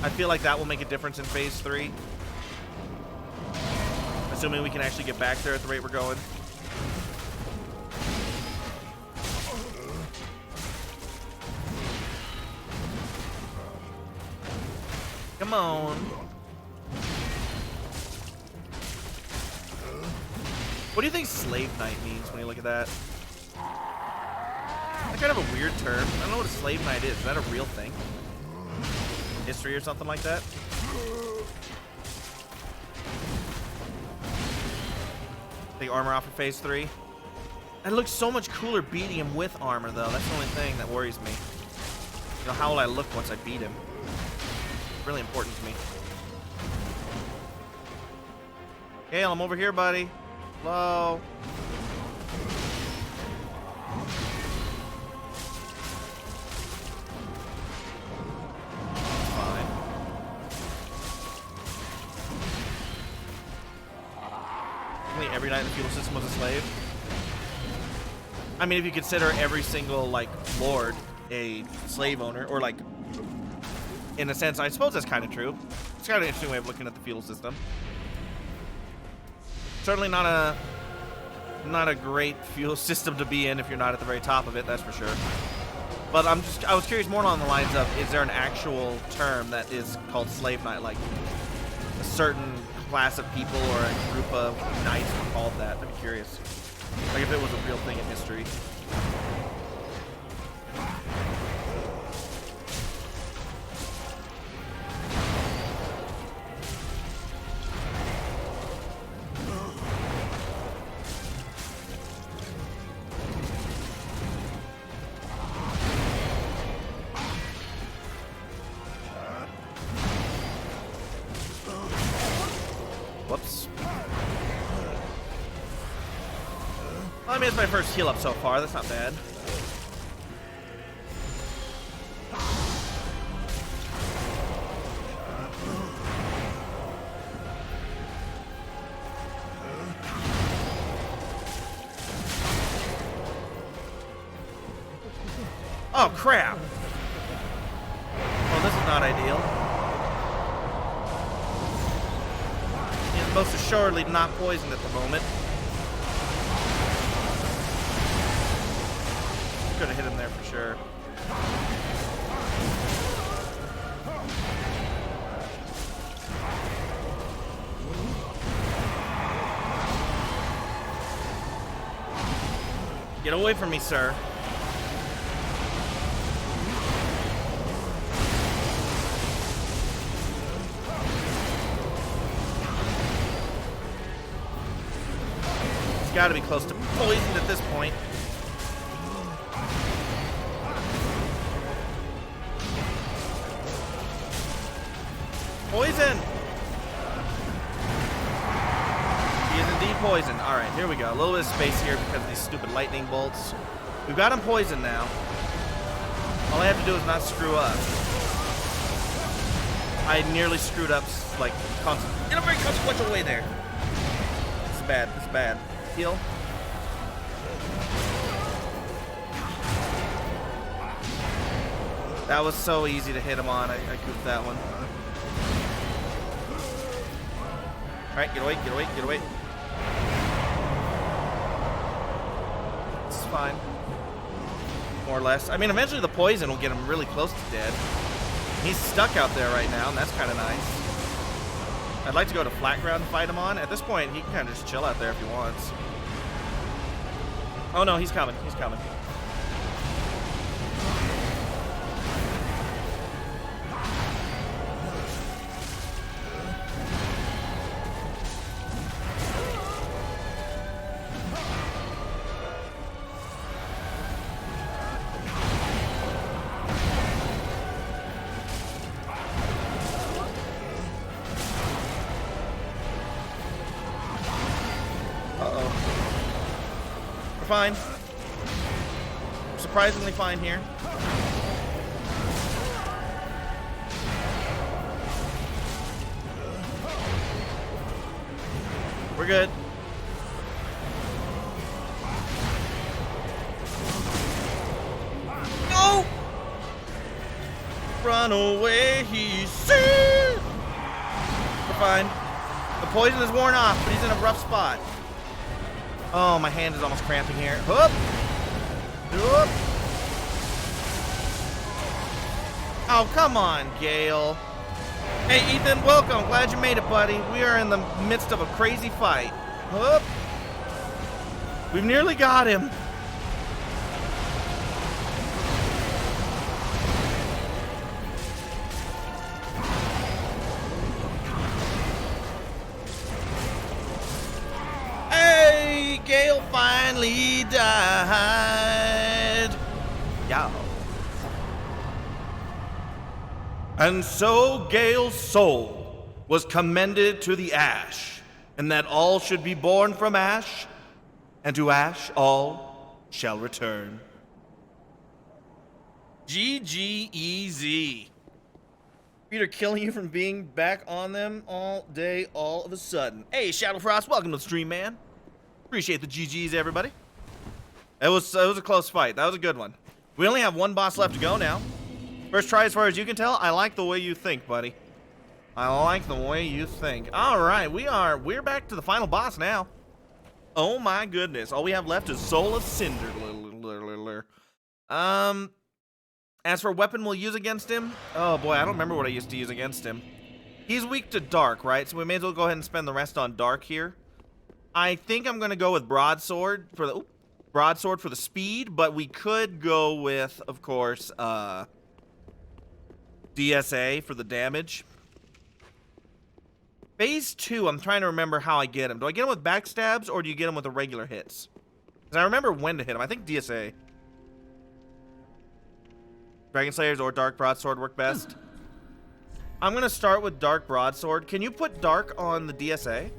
I feel like that will make a difference in phase 3. Assuming we can actually get back there at the rate we're going. Come on. What do you think Slave Knight means when you look at that? That's kind of a weird term. I don't know what a Slave Knight is. Is that a real thing? History or something like that? Take armor off for phase 3. It looks so much cooler beating him with armor, though. That's the only thing that worries me. You know, how will I look once I beat him? It's really important to me. Gale, I'm over here, buddy. Hello. Fine. Only every knight in the feudal system was a slave. I mean, if you consider every single, like, lord a slave owner, or, like, in a sense, I suppose that's kind of true. It's kind of an interesting way of looking at the feudal system. Certainly not a great feudal system to be in if you're not at the very top of it, that's for sure. But I was curious more along the lines of, is there an actual term that is called slave knight, like a certain class of people or a group of knights were called that? I'd be curious. Like if it was a real thing in history. Whoops. Well, I mean, it's my first heal up so far. That's not bad. Oh, crap. Well, this is not ideal. He's most assuredly not poisoned at the moment. Could have hit him there for sure. Get away from me, sir. He's got to be close to poisoned at this point. Poison! He is indeed poisoned. Alright, here we go. A little bit of space here because of these stupid lightning bolts. We've got him poisoned now. All I have to do is not screw up. I nearly screwed up, like, in a very consequential way there. This is bad. This is bad. Heal. That was so easy to hit him on. I goofed that one. Alright, get away, get away, get away. This is fine. More or less. I mean, eventually the poison will get him really close to dead. He's stuck out there right now, and that's kind of nice. I'd like to go to flat ground and fight him on. At this point, he can kind of just chill out there if he wants. Oh no, he's coming. He's coming. Fine. Surprisingly fine here. We're good. No! Run away, he said. We're fine. The poison is worn off, but he's in a rough spot. Oh, my hand is almost cramping here. Whoop! Whoop! Oh, come on, Gale. Hey, Ethan, welcome. Glad you made it, buddy. We are in the midst of a crazy fight. Whoop! We've nearly got him. Hey, Gale finally died. Yeah. And so Gale's soul was commended to the ash, and that all should be born from ash, and to ash all shall return. GGEZ. Peter killing you from being back on them all day, all of a sudden. Hey, Shadowfrost, welcome to the stream, man. Appreciate the GGs, everybody. It was a close fight. That was a good one. We only have one boss left to go now. First try, as far as you can tell. I like the way you think, buddy. I like the way you think. All right, we're back to the final boss now. Oh my goodness! All we have left is Soul of Cinder. As for weapon we'll use against him, oh boy, I don't remember what I used to use against him. He's weak to dark, right? So we may as well go ahead and spend the rest on dark here. I think I'm gonna go with broadsword for the speed, but we could go with, of course, DSA for the damage. Phase 2, I'm trying to remember how I get him. Do I get him with backstabs, or do you get him with the regular hits? Because I remember when to hit him. I think DSA. Dragon Slayers or Dark Broadsword work best. I'm going to start with Dark Broadsword. Can you put Dark on the DSA?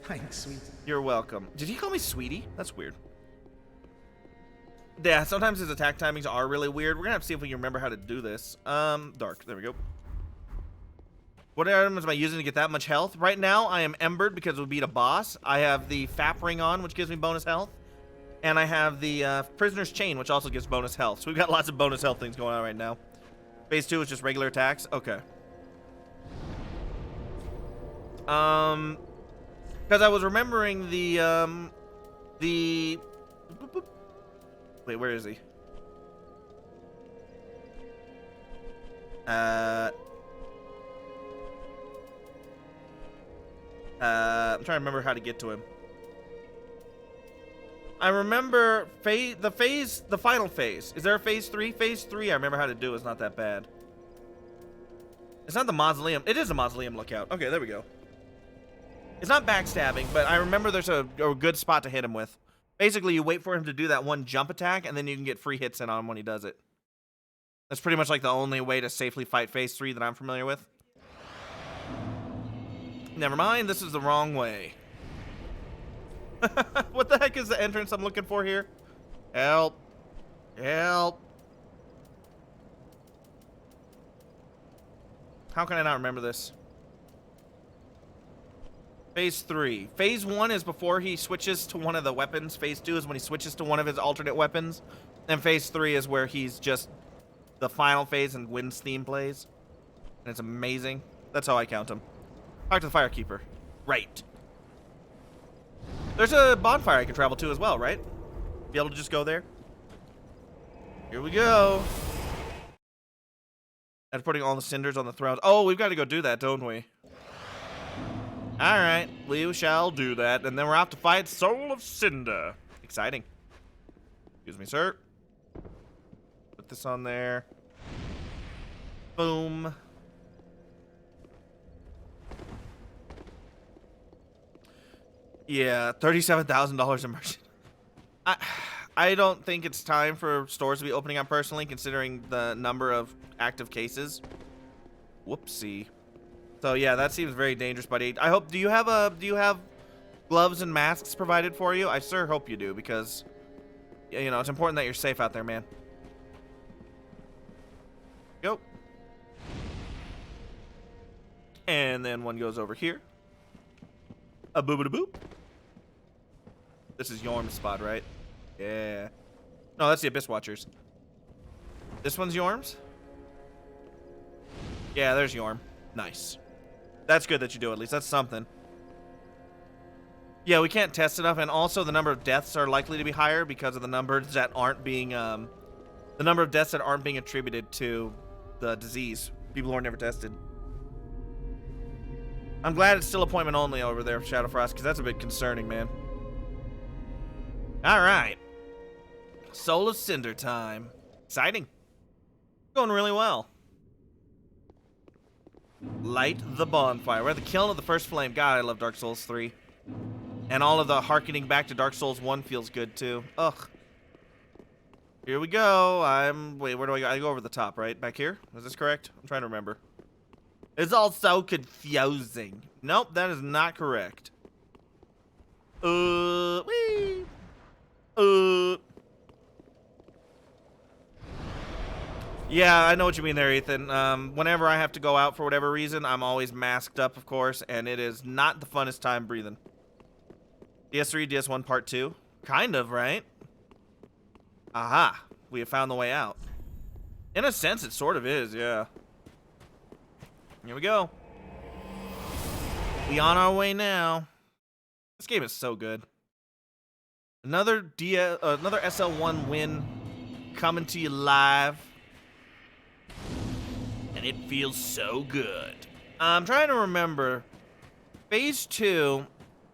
Thanks, sweet. You're welcome. Did he call me sweetie? That's weird. Yeah, sometimes his attack timings are really weird. We're going to have to see if we can remember how to do this. Dark. There we go. What items am I using to get that much health? Right now, I am embered because we beat a boss. I have the FAP ring on, which gives me bonus health. And I have the Prisoner's Chain, which also gives bonus health. So we've got lots of bonus health things going on right now. Phase 2 is just regular attacks. Okay. Because I was remembering the... Wait, where is he? I'm trying to remember how to get to him. I remember the final phase. Is there a phase 3? Phase 3, I remember how to do. It's not that bad. It's not the mausoleum. It is a mausoleum lookout. Okay, there we go. It's not backstabbing, but I remember there's a good spot to hit him with. Basically, you wait for him to do that one jump attack, and then you can get free hits in on him when he does it. That's pretty much like the only way to safely fight phase 3 that I'm familiar with. Never mind, this is the wrong way. What the heck is the entrance I'm looking for here? Help. Help. How can I not remember this? Phase 3. Phase 1 is before he switches to one of the weapons. Phase 2 is when he switches to one of his alternate weapons. And Phase 3 is where he's just the final phase and Wind's theme plays. And it's amazing. That's how I count him. Talk to the Firekeeper. Right. There's a bonfire I can travel to as well, right? Be able to just go there. Here we go. And putting all the cinders on the thrones. Oh, we've got to go do that, don't we? Alright, we shall do that. And then we're off to fight Soul of Cinder. Exciting. Excuse me, sir. Put this on there. Boom. Yeah, $37,000 in merchant. I don't think it's time for stores to be opening up personally, considering the number of active cases. Whoopsie. So yeah, that seems very dangerous, buddy. I hope. Do you have gloves and masks provided for you? I sure hope you do, because you know it's important that you're safe out there, man. Go. And then one goes over here. A boop a boop. This is Yorm's spot, right? Yeah. No, that's the Abyss Watchers. This one's Yorm's? Yeah, there's Yorm. Nice. That's good that you do at least. That's something. Yeah, we can't test enough, and also the number of deaths are likely to be higher because of the numbers that aren't being, the number of deaths that aren't being attributed to the disease. People who are never tested. I'm glad it's still appointment only over there, Shadowfrost, because that's a bit concerning, man. All right. Soul of Cinder time. Exciting. Going really well. Light the bonfire. We're at the kiln of the first flame. God, I love Dark Souls 3. And all of the harkening back to Dark Souls 1 feels good, too. Ugh. Here we go. Wait, where do I go? I go over the top, right? Back here? Is this correct? I'm trying to remember. It's all so confusing. Nope, that is not correct. Wee. Yeah, I know what you mean there, Ethan. Whenever I have to go out for whatever reason, I'm always masked up, of course, and it is not the funnest time breathing. DS3, DS1 Part 2? Kind of, right? Aha. We have found the way out. In a sense, it sort of is, yeah. Here we go. We on our way now. This game is so good. Another SL1 win coming to you live. And it feels so good. I'm trying to remember. Phase 2,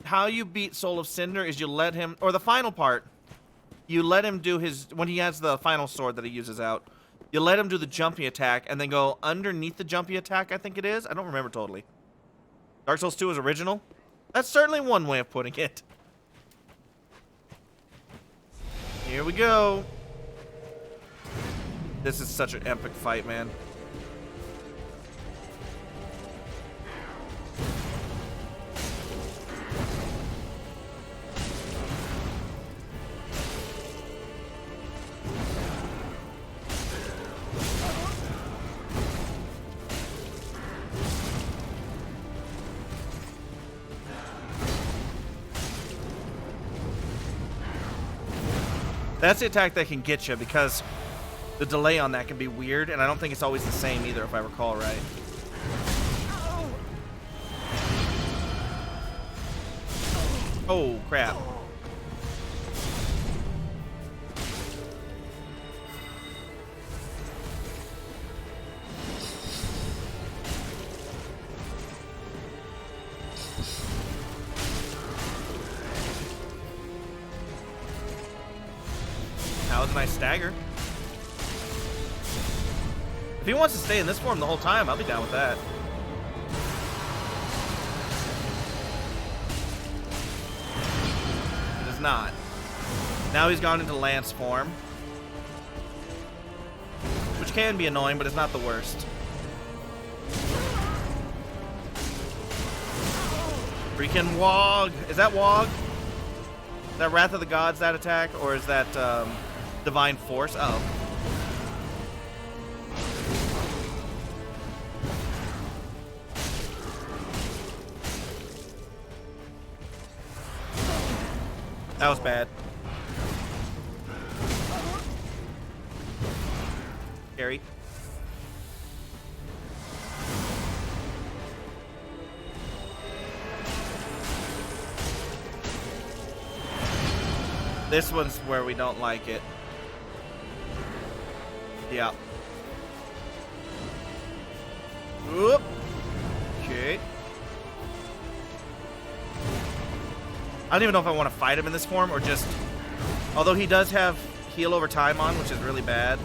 how you beat Soul of Cinder is you let him, or the final part, you let him do his, when he has the final sword that he uses out, you let him do the jumpy attack and then go underneath the jumpy attack, I think it is. I don't remember totally. Dark Souls 2 is original? That's certainly one way of putting it. Here we go. This is such an epic fight, man. That's the attack that can get you because the delay on that can be weird, and I don't think it's always the same either, if I recall right. Oh, crap. That was a nice stagger. If he wants to stay in this form the whole time, I'll be down with that. He does not. Now he's gone into Lance form. Which can be annoying, but it's not the worst. Freaking Wog! Is that Wog? Is that Wrath of the Gods, that attack? Or is that Divine Force? Uh oh. That was bad. Scary. This one's where we don't like it. Yeah. Whoop. Okay. I don't even know if I want to fight him in this form or just... Although he does have heal over time on, which is really bad.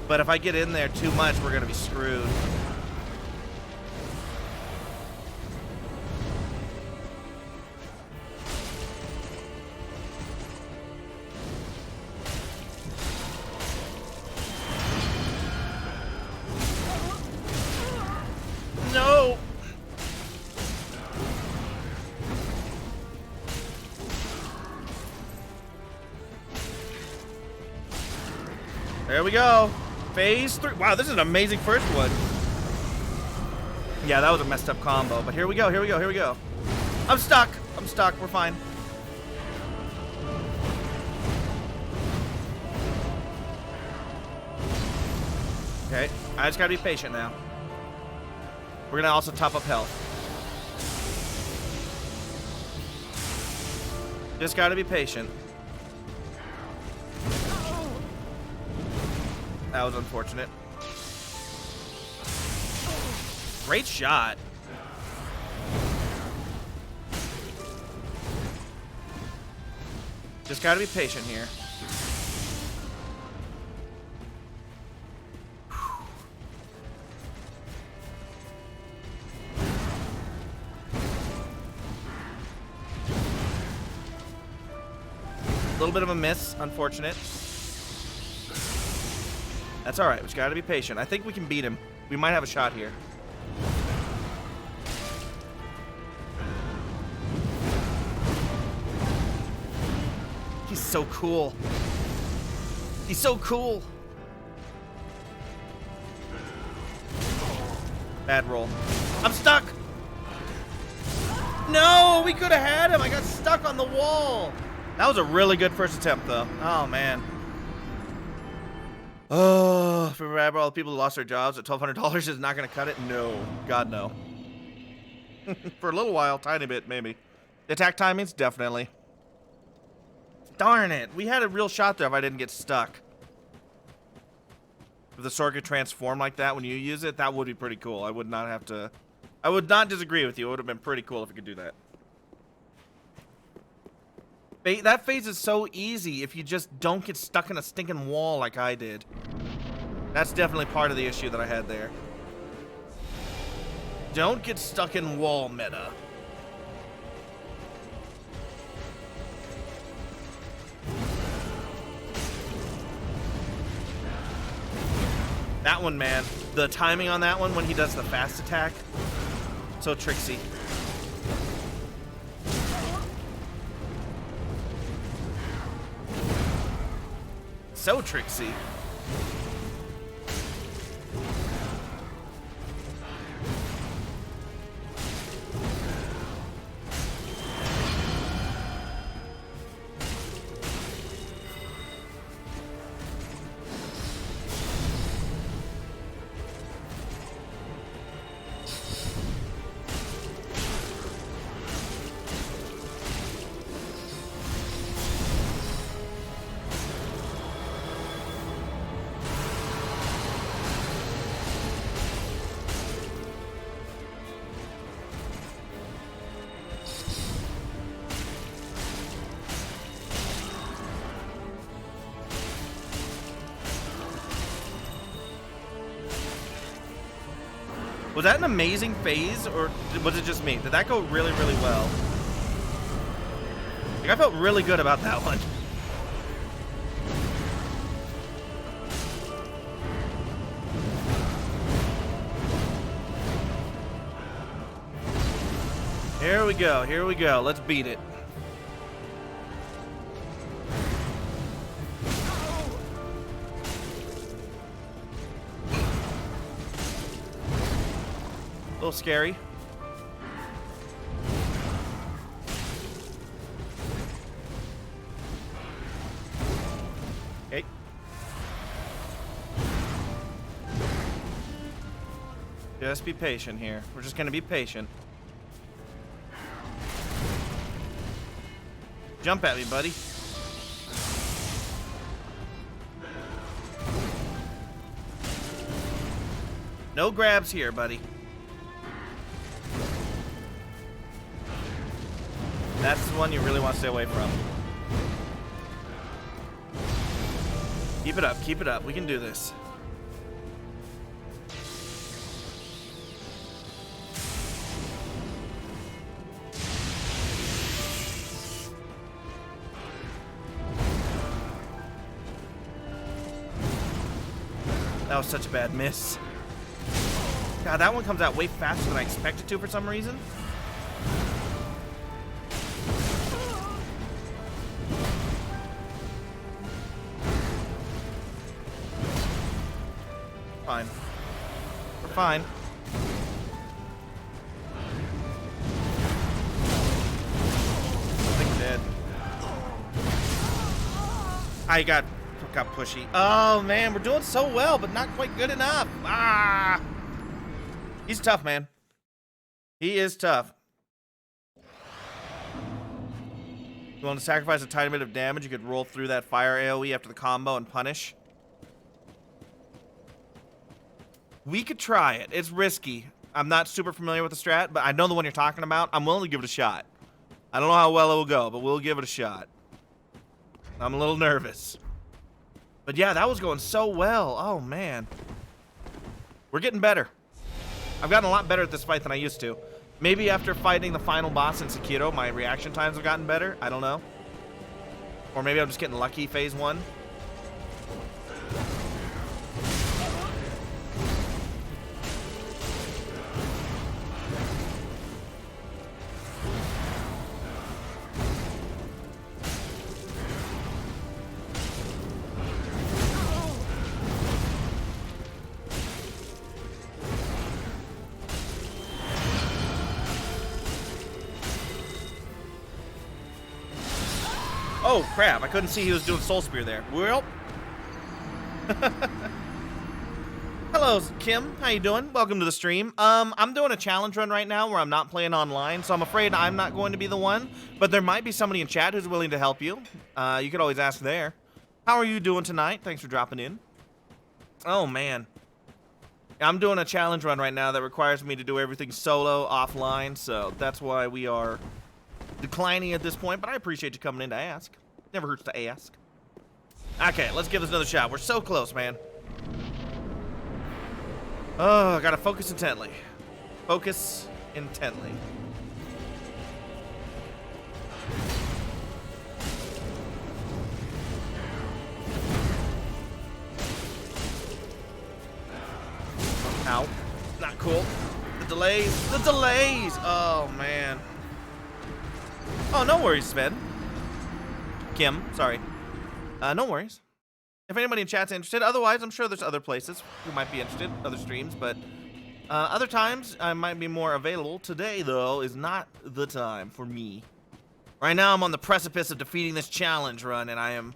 But if I get in there too much, we're going to be screwed. No! There we go. Phase 3. Wow, this is an amazing first one. Yeah, that was a messed up combo. But here we go, here we go, here we go. I'm stuck. I'm stuck. We're fine. Okay, I just gotta be patient now. We're gonna also top up health. Just gotta be patient. That was unfortunate. Great shot. Just gotta be patient here. A little bit of a miss, unfortunate. That's all right. We just gotta be patient. I think we can beat him. We might have a shot here. He's so cool. He's so cool. Bad roll. I'm stuck. No, we could have had him. I got stuck on the wall. That was a really good first attempt, though. Oh, man. Oh, for all the people who lost their jobs at $1,200 is not going to cut it? No. God, no. For a little while, tiny bit, maybe. The attack timings? Definitely. Darn it. We had a real shot there if I didn't get stuck. If the sword could transform like that when you use it, that would be pretty cool. I would not have to... I would not disagree with you. It would have been pretty cool if you could do that. That phase is so easy if you just don't get stuck in a stinking wall like I did. That's definitely part of the issue that I had there. Don't get stuck in wall meta. That one, man. The timing on that one when he does the fast attack. So tricksy. So tricksy. Was that an amazing phase, or was it just me? Did that go really, really well? Like, I felt really good about that one. Here we go, here we go. Let's beat it. A little scary. Okay. Just be patient here. We're just gonna be patient. Jump at me, buddy. No grabs here, buddy. That's the one you really want to stay away from. Keep it up, keep it up. We can do this. That was such a bad miss. God, that one comes out way faster than I expected to for some reason. Fine. We're fine. I got pushy. Oh, man, we're doing so well, but not quite good enough. Ah! He's tough, man. He is tough. You want to sacrifice a tiny bit of damage, you could roll through that fire AoE after the combo and punish. We could try it. It's risky. I'm not super familiar with the strat, but I know the one you're talking about. I'm willing to give it a shot. I don't know how well it will go, but we'll give it a shot. I'm a little nervous. But yeah, that was going so well. Oh, man. We're getting better. I've gotten a lot better at this fight than I used to. Maybe after fighting the final boss in Sekiro, my reaction times have gotten better. I don't know. Or maybe I'm just getting lucky phase 1. Oh, crap. I couldn't see he was doing Soul Spear there. Well. Hello, Kim. How you doing? Welcome to the stream. I'm doing a challenge run right now where I'm not playing online, so I'm afraid I'm not going to be the one, but there might be somebody in chat who's willing to help you. You could always ask there. How are you doing tonight? Thanks for dropping in. Oh, man. I'm doing a challenge run right now that requires me to do everything solo, offline, so that's why we are declining at this point, but I appreciate you coming in to ask. Never hurts to ask. Okay, let's give this another shot. We're so close, man. Oh, I gotta focus intently. Focus intently. Ow. Not cool. The delays. The delays! Oh, man. Oh, no worries, Sven. Kim, sorry. No worries. If anybody in chat's interested, otherwise, I'm sure there's other places who might be interested, other streams, but other times I might be more available. Today, though, is not the time for me. Right now, I'm on the precipice of defeating this challenge run, and I am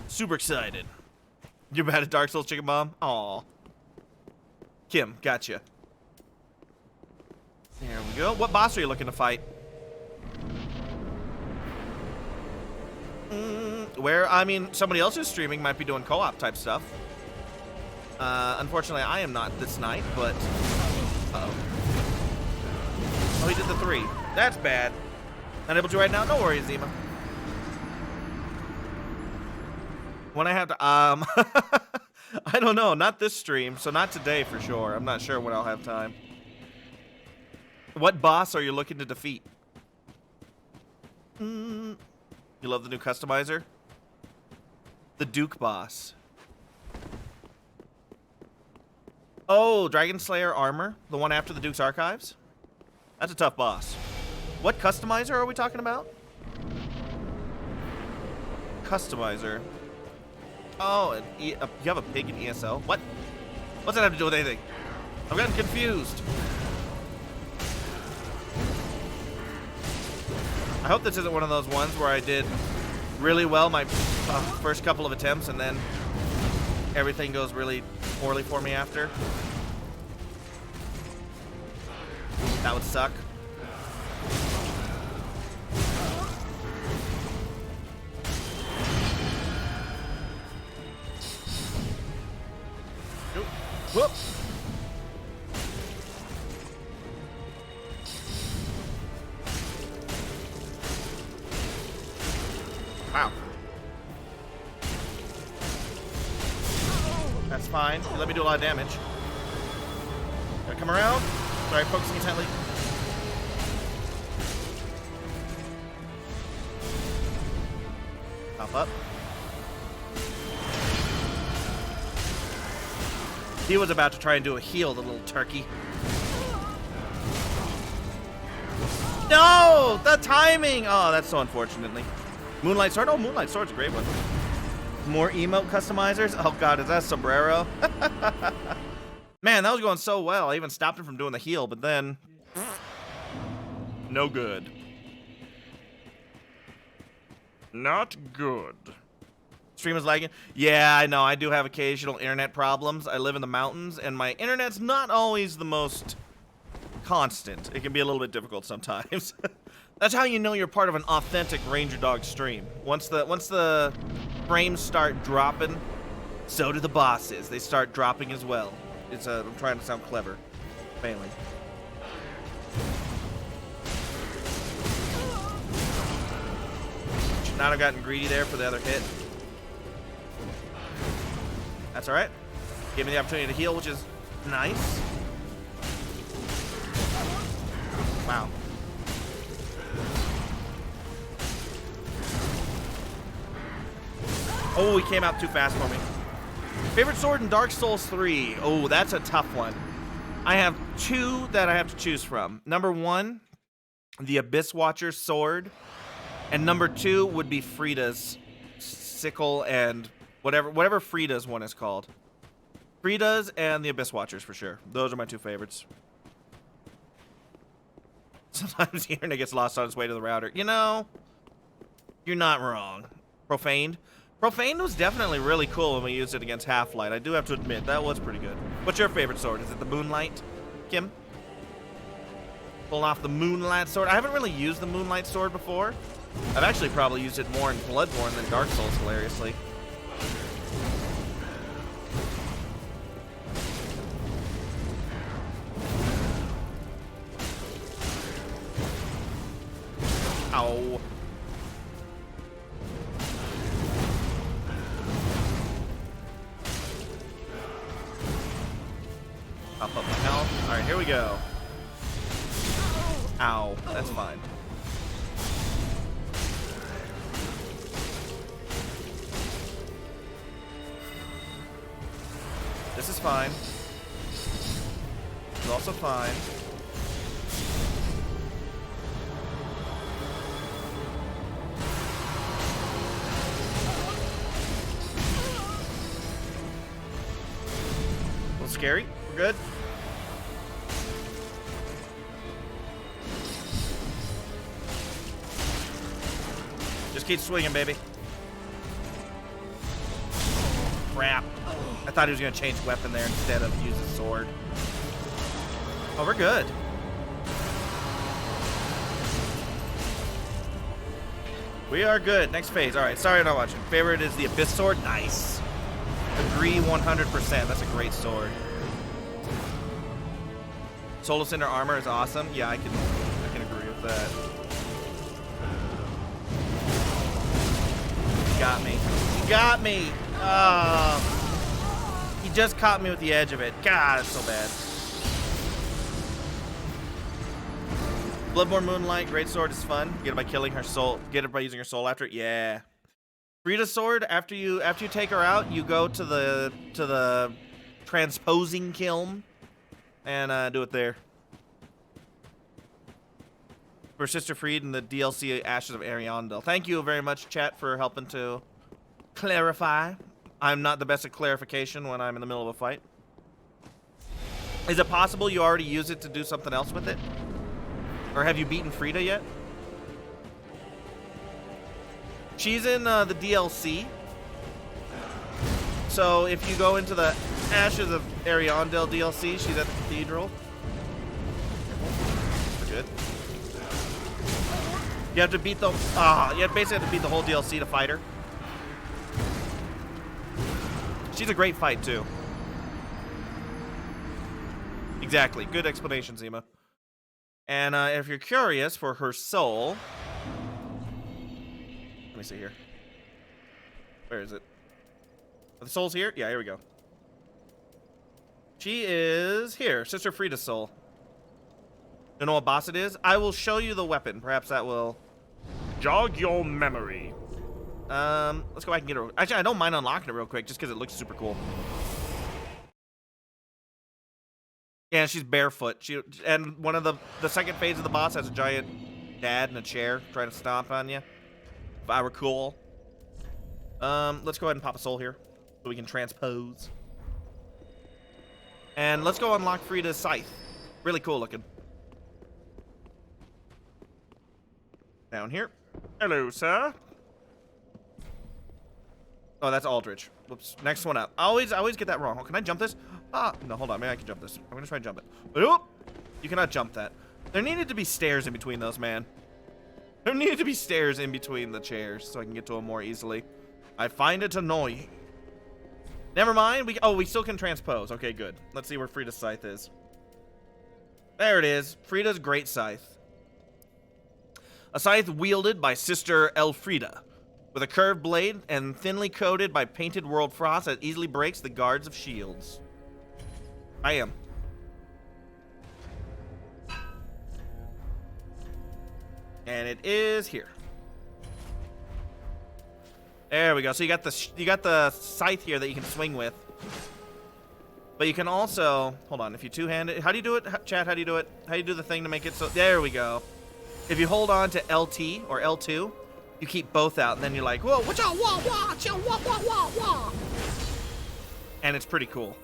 super excited. You're bad at Dark Souls, Chicken Bomb? Aw. Kim, gotcha. There we go. What boss are you looking to fight? Where, I mean, somebody else who's streaming might be doing co-op type stuff. Unfortunately, I am not this night, but... Uh-oh. Oh, he did the 3. That's bad. Unable to right now? No worries, Zima. When I have to, I don't know. Not this stream, so not today for sure. I'm not sure when I'll have time. What boss are you looking to defeat? You love the new customizer? The Duke boss. Oh, Dragon Slayer armor? The one after the Duke's Archives? That's a tough boss. What customizer are we talking about? Customizer. Oh, you have a pig in ESL? What? What's that have to do with anything? I'm getting confused. I hope this isn't one of those ones where I did really well my first couple of attempts and then everything goes really poorly for me after. That would suck. Whoop. Wow. That's fine. You let me do a lot of damage. Gotta come around. Sorry, focusing intently. Pop up. He was about to try and do a heal, the little turkey. No! The timing! Oh, that's so unfortunately. Moonlight Sword? Oh, Moonlight Sword's a great one. More emote customizers? Oh god, is that Sombrero? Man, that was going so well. I even stopped him from doing the heal, but then... no good. Not good. Stream is lagging. Yeah, I know. I do have occasional internet problems. I live in the mountains, and my internet's not always the most constant. It can be a little bit difficult sometimes. That's how you know you're part of an authentic Ranger Dog stream. Once the frames start dropping, so do the bosses. They start dropping as well. I'm trying to sound clever. Failing. Should not have gotten greedy there for the other hit. That's alright. Gave me the opportunity to heal, which is nice. Wow. Oh, he came out too fast for me. Favorite sword in Dark Souls 3. Oh, that's a tough one. I have two that I have to choose from. Number 1, the Abyss Watcher's sword. And number 2 would be Frida's sickle and whatever Frida's one is called. Frida's and the Abyss Watchers for sure. Those are my 2 favorites. Sometimes the internet gets lost on its way to the router. You know, you're not wrong. Profaned. Profaned was definitely really cool when we used it against Half-Light. I do have to admit, that was pretty good. What's your favorite sword? Is it the Moonlight, Kim? Pulling off the Moonlight sword. I haven't really used the Moonlight sword before. I've actually probably used it more in Bloodborne than Dark Souls, hilariously. Ow. Pop up my health. Alright, here we go. Ow. That's fine. This is fine. This is also fine. A little scary. We're good. Just keep swinging, baby. Crap. I thought he was going to change weapon there instead of use a sword. Oh, we're good. We are good. Next phase. All right. Sorry, I'm not watching. Favorite is the Abyss Sword. Nice. Agree 100%. That's a great sword. Soul Cinder armor is awesome. Yeah, I can agree with that. You got me. You got me. He just caught me with the edge of it. God, it's so bad. Bloodborne Moonlight, great sword is fun. Get it by killing her soul. Get it by using her soul after it. Yeah. Frida's sword, after you take her out, you go to the transposing kiln and do it there. For Sister Fried and the DLC Ashes of Ariandel. Thank you very much, chat, for helping to clarify. I'm not the best at clarification when I'm in the middle of a fight. Is it possible you already use it to do something else with it? Or have you beaten Frida yet? She's in the DLC. So if you go into the Ashes of Ariandel DLC, she's at the cathedral. We're good. You have to beat the... you basically have to beat the whole DLC to fight her. She's a great fight, too. Exactly. Good explanation, Zima. And if you're curious for her soul... Let me see here. Where is it? Are the souls here? Yeah, here we go. She is here. Sister Frida's soul. You know what boss it is? I will show you the weapon. Perhaps that will jog your memory. Let's go back and get her. Actually, I don't mind unlocking it real quick just because it looks super cool. Yeah, she's barefoot. And one of the second phase of the boss has a giant dad in a chair trying to stomp on you. If I were cool. Let's go ahead and pop a soul here so we can transpose. And let's go unlock Frida's scythe. Really cool looking. Down here. Hello, sir. Oh, that's Aldrich. Whoops. Next one up. I always get that wrong. Oh, can I jump this? Ah, no, hold on. Maybe I can jump this. I'm gonna try and jump it. Oop! You cannot jump that. There needed to be stairs in between those, man. There needed to be stairs in between the chairs so I can get to them more easily. I find it annoying. Never mind. We still can transpose. Okay, good. Let's see where Frida's scythe is. There it is. Frida's great scythe. A scythe wielded by Sister Elfrida. With a curved blade and thinly coated by painted world frost that easily breaks the guards of shields. Bam. And it is here. There we go. So you got the scythe here that you can swing with. But you can also, hold on, if you two-hand it, how do you do it, chat? How do you do it? How do you do the thing to make it so, there we go. If you hold on to LT or L2, you keep both out, and then you're like, whoa, watch out, wah, wah, chill, wah, wah, wah, wah. And it's pretty cool.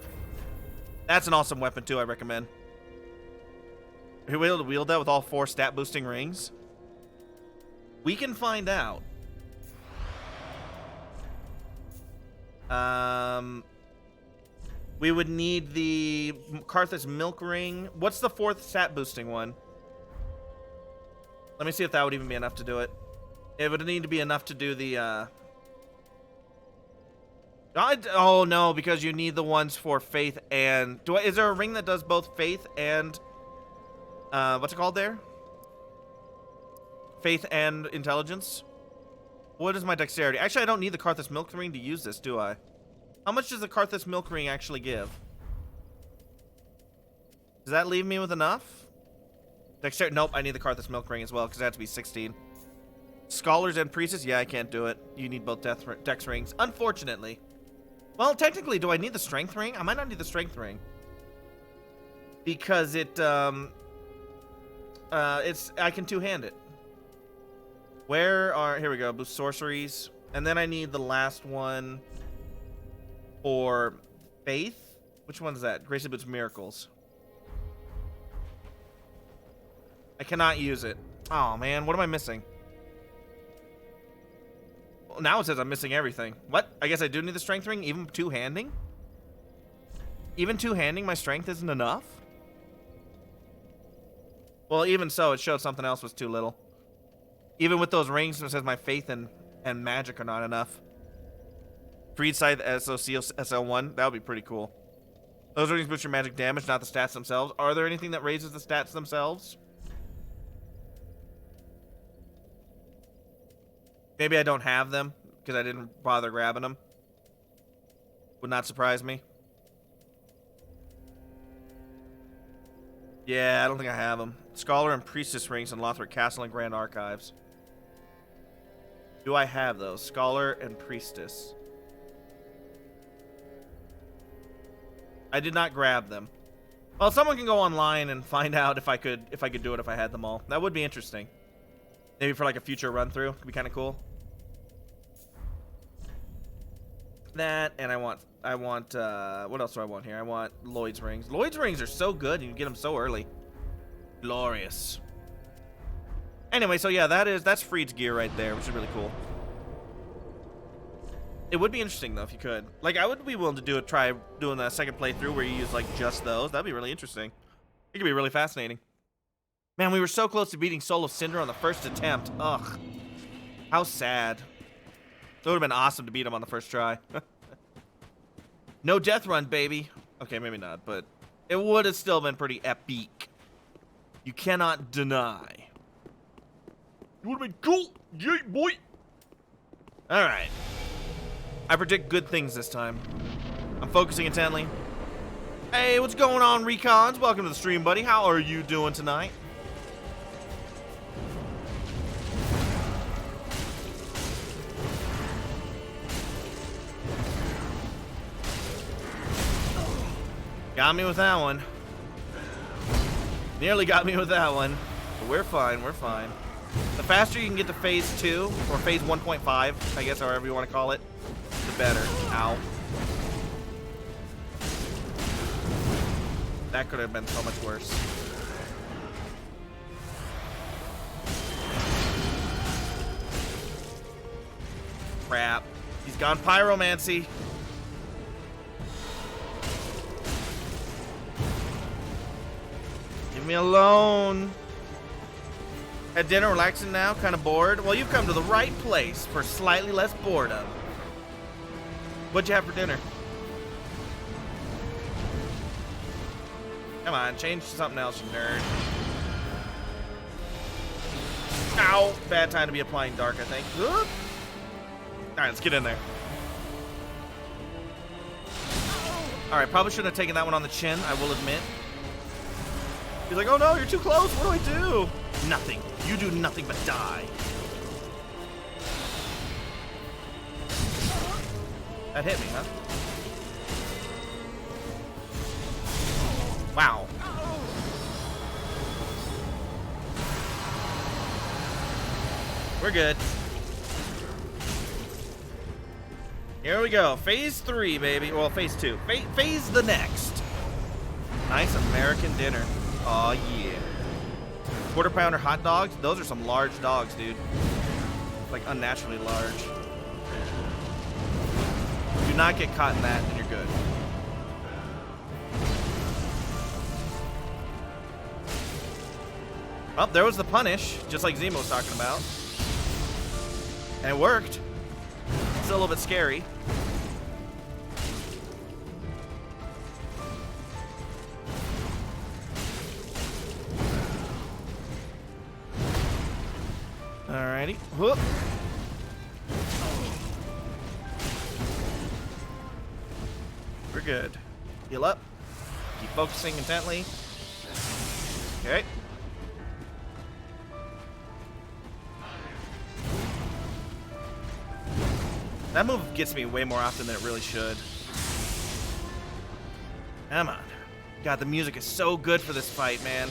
That's an awesome weapon, too, I recommend. Are you able to wield that with all 4 stat boosting rings? We can find out. We would need the Karthus Milk Ring. What's the 4th stat boosting one? Let me see if that would even be enough to do it. It would need to be enough to do the, oh, no, because you need the ones for Faith and... Is there a ring that does both Faith and... what's it called there? Faith and Intelligence? What is my dexterity? Actually, I don't need the Karthus Milk Ring to use this, do I? How much does the Karthus Milk Ring actually give? Does that leave me with enough? Dexterity? Nope, I need the Karthus Milk Ring as well, because that has to be 16. Scholars and Priestess? Yeah, I can't do it. You need both dex rings, unfortunately. Well, technically, do I need the Strength Ring? I might not need the Strength Ring. Because it, I can two-hand it. Where are... Here we go. Boost sorceries. And then I need the last one for Faith. Which one's that? Grace Boots Miracles. I cannot use it. Oh, man. What am I missing? Well, now it says I'm missing everything. What? I guess I do need the Strength Ring? Even two-handing? Even two-handing my strength isn't enough? Well, even so, it showed something else was too little. Even with those rings, it says my faith and magic are not enough. Freed Scythe SOC SL1, that would be pretty cool. Those rings boost your magic damage, not the stats themselves. Are there anything that raises the stats themselves? Maybe I don't have them because I didn't bother grabbing them. Would not surprise me. Yeah, I don't think I have them. Scholar and Priestess rings in Lothric Castle and Grand Archives. Do I have those? Scholar and Priestess. I did not grab them. Well, someone can go online and find out if I could do it if I had them all. That would be interesting. Maybe for like a future run through. It'd be kind of cool. That, and I want what else do I want here? I want Lloyd's rings. Lloyd's rings are so good, you can get them so early. Glorious. Anyway, so yeah, that's Freed's gear right there, which is really cool. It would be interesting though if you could. Like, I would be willing to try doing a second playthrough where you use like just those. That'd be really interesting. It could be really fascinating. Man, we were so close to beating Soul of Cinder on the first attempt. Ugh. How sad. It would have been awesome to beat him on the first try. No death run, baby. Okay, maybe not, but it would have still been pretty epic. You cannot deny. It would have been cool. Yeah, boy. All right. I predict good things this time. I'm focusing intently. Hey, what's going on, Recons? Welcome to the stream, buddy. How are you doing tonight? Got me with that one. Nearly got me with that one. But we're fine, we're fine. The faster you can get to phase 2, or phase 1.5, I guess, however you want to call it, the better. Ow. That could have been so much worse. Crap. He's gone pyromancy. Leave me alone. At dinner, relaxing now, kind of bored. Well, you've come to the right place for slightly less boredom. What'd you have for dinner? Come on, change to something else, you nerd. Ow! Bad time to be applying dark, I think. Alright, let's get in there. Alright, probably shouldn't have taken that one on the chin, I will admit. He's like, oh no, you're too close, what do I do? Nothing. You do nothing but die. That hit me, huh? Wow. We're good. Here we go. Phase 3, baby. Well, phase 2. Phase the next. Nice American dinner. Aw, yeah. Quarter pounder hot dogs. Those are some large dogs, dude. Like unnaturally large. Do not get caught in that, and you're good. Oh, there was the punish, just like Zemo was talking about. And it worked. It's a little bit scary. Alrighty. Whoop. We're good. Heal up. Keep focusing intently. Okay. That move gets me way more often than it really should. Come on. God, the music is so good for this fight, man.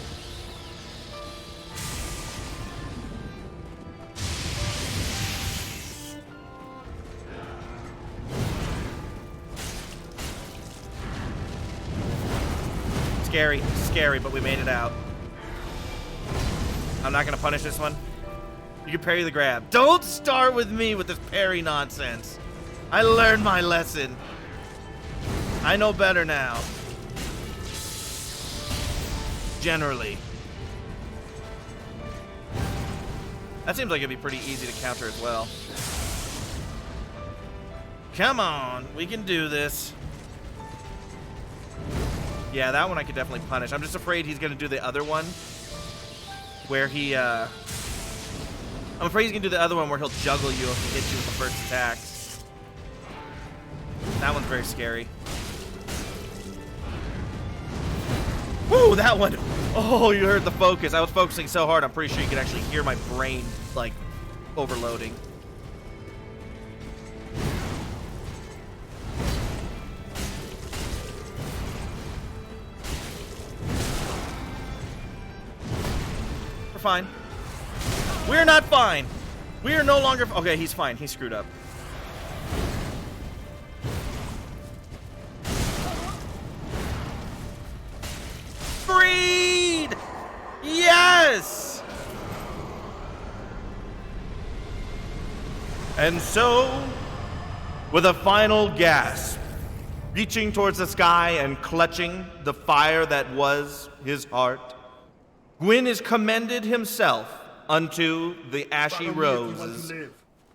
Scary, scary, but we made it out. I'm not gonna punish this one. You can parry the grab. Don't start with me with this parry nonsense. I learned my lesson. I know better now. Generally. That seems like it'd be pretty easy to counter as well. Come on, we can do this. Yeah, that one I could definitely punish. I'm just afraid he's gonna do the other one where he, I'm afraid he's gonna do the other one where he'll juggle you if he hits you with the first attack. That one's very scary. Woo, that one. Oh, you heard the focus. I was focusing so hard, I'm pretty sure you could actually hear my brain, like, overloading. We're fine. We're not fine. We are no longer... Okay, he's fine. He screwed up. Freed! Yes! And so, with a final gasp, reaching towards the sky and clutching the fire that was his heart, Gwyn is commended himself unto the ashy roses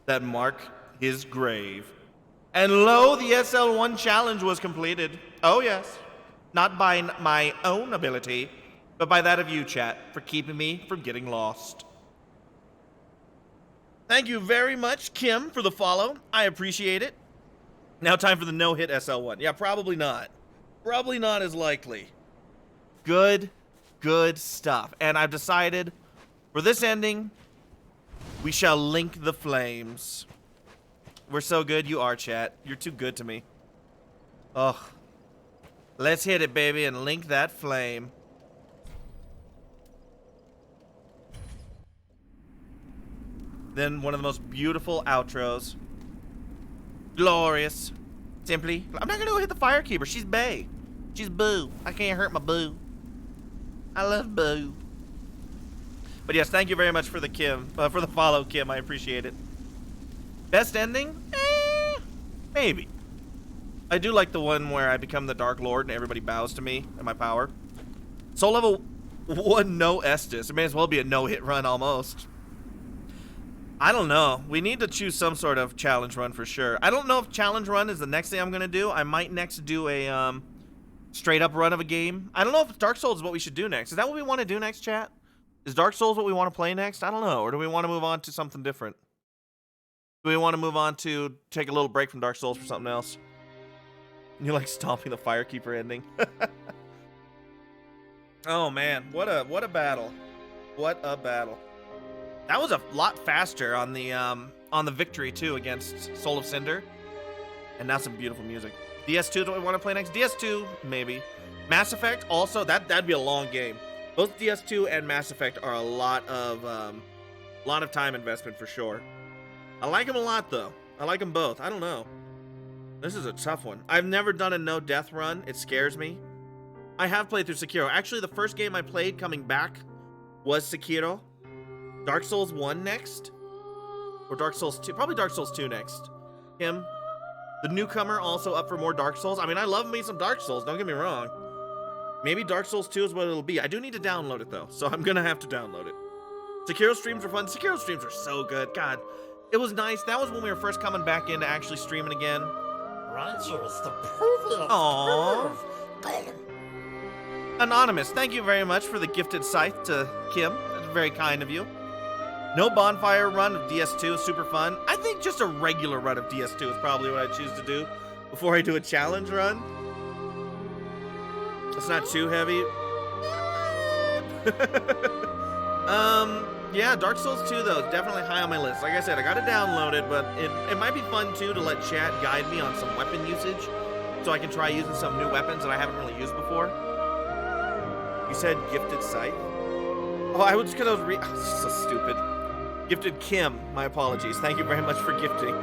that mark his grave. And lo, the SL1 challenge was completed. Oh yes, not by my own ability, but by that of you, chat, for keeping me from getting lost. Thank you very much, Kim, for the follow. I appreciate it. Now time for the no-hit SL1. Yeah, probably not. Probably not as likely. Good stuff. And I've decided for this ending, we shall link the flames. We're so good. You are, chat. You're too good to me. Ugh. Let's hit it, baby, and link that flame. Then one of the most beautiful outros. Glorious. Simply. I'm not gonna go hit the firekeeper. She's bae. She's boo. I can't hurt my boo. I love boo. But yes, thank you very much for the Kim, for the follow, Kim. I appreciate it. Best ending? Maybe. I do like the one where I become the Dark Lord and everybody bows to me and my power. Soul level 1, no Estus. It may as well be a no-hit run almost. I don't know. We need to choose some sort of challenge run for sure. I don't know if challenge run is the next thing I'm going to do. I might next do a straight up run of a game. I don't know if Dark Souls is what we should do next. Is that what we want to do next, chat? Is Dark Souls what we want to play next? I don't know. Or do we want to move on to something different? Do we want to move on to take a little break from Dark Souls for something else? You like stomping the Firekeeper ending? Oh man, what a battle. What a battle. That was a lot faster on the victory too against Soul of Cinder. And now some beautiful music. DS2 is what we want to play next. DS2, maybe. Mass Effect also, that'd be a long game. Both DS2 and Mass Effect are a lot of time investment for sure. I like them a lot though. I like them both. I don't know. This is a tough one. I've never done a no death run. It scares me. I have played through Sekiro. Actually, the first game I played coming back was Sekiro. Dark Souls 1 next? Or Dark Souls 2? Probably Dark Souls 2 next. Him. The newcomer also up for more Dark Souls. I mean, I love me some Dark Souls, don't get me wrong. Maybe Dark Souls 2 is what it'll be. I do need to download it, though, so I'm gonna have to download it. Sekiro streams are fun. Sekiro streams are so good. God, it was nice. That was when we were first coming back into actually streaming again. Aww. Anonymous, thank you very much for the gifted scythe to Kim. That's very kind of you. No bonfire run of DS2 is super fun. I think just a regular run of DS2 is probably what I choose to do before I do a challenge run. It's not too heavy. Yeah, Dark Souls 2 though, definitely high on my list. Like I said, I got it downloaded, but it might be fun too to let chat guide me on some weapon usage so I can try using some new weapons that I haven't really used before. You said gifted scythe? Oh, I was because I was so stupid. Gifted Kim, my apologies. Thank you very much for gifting.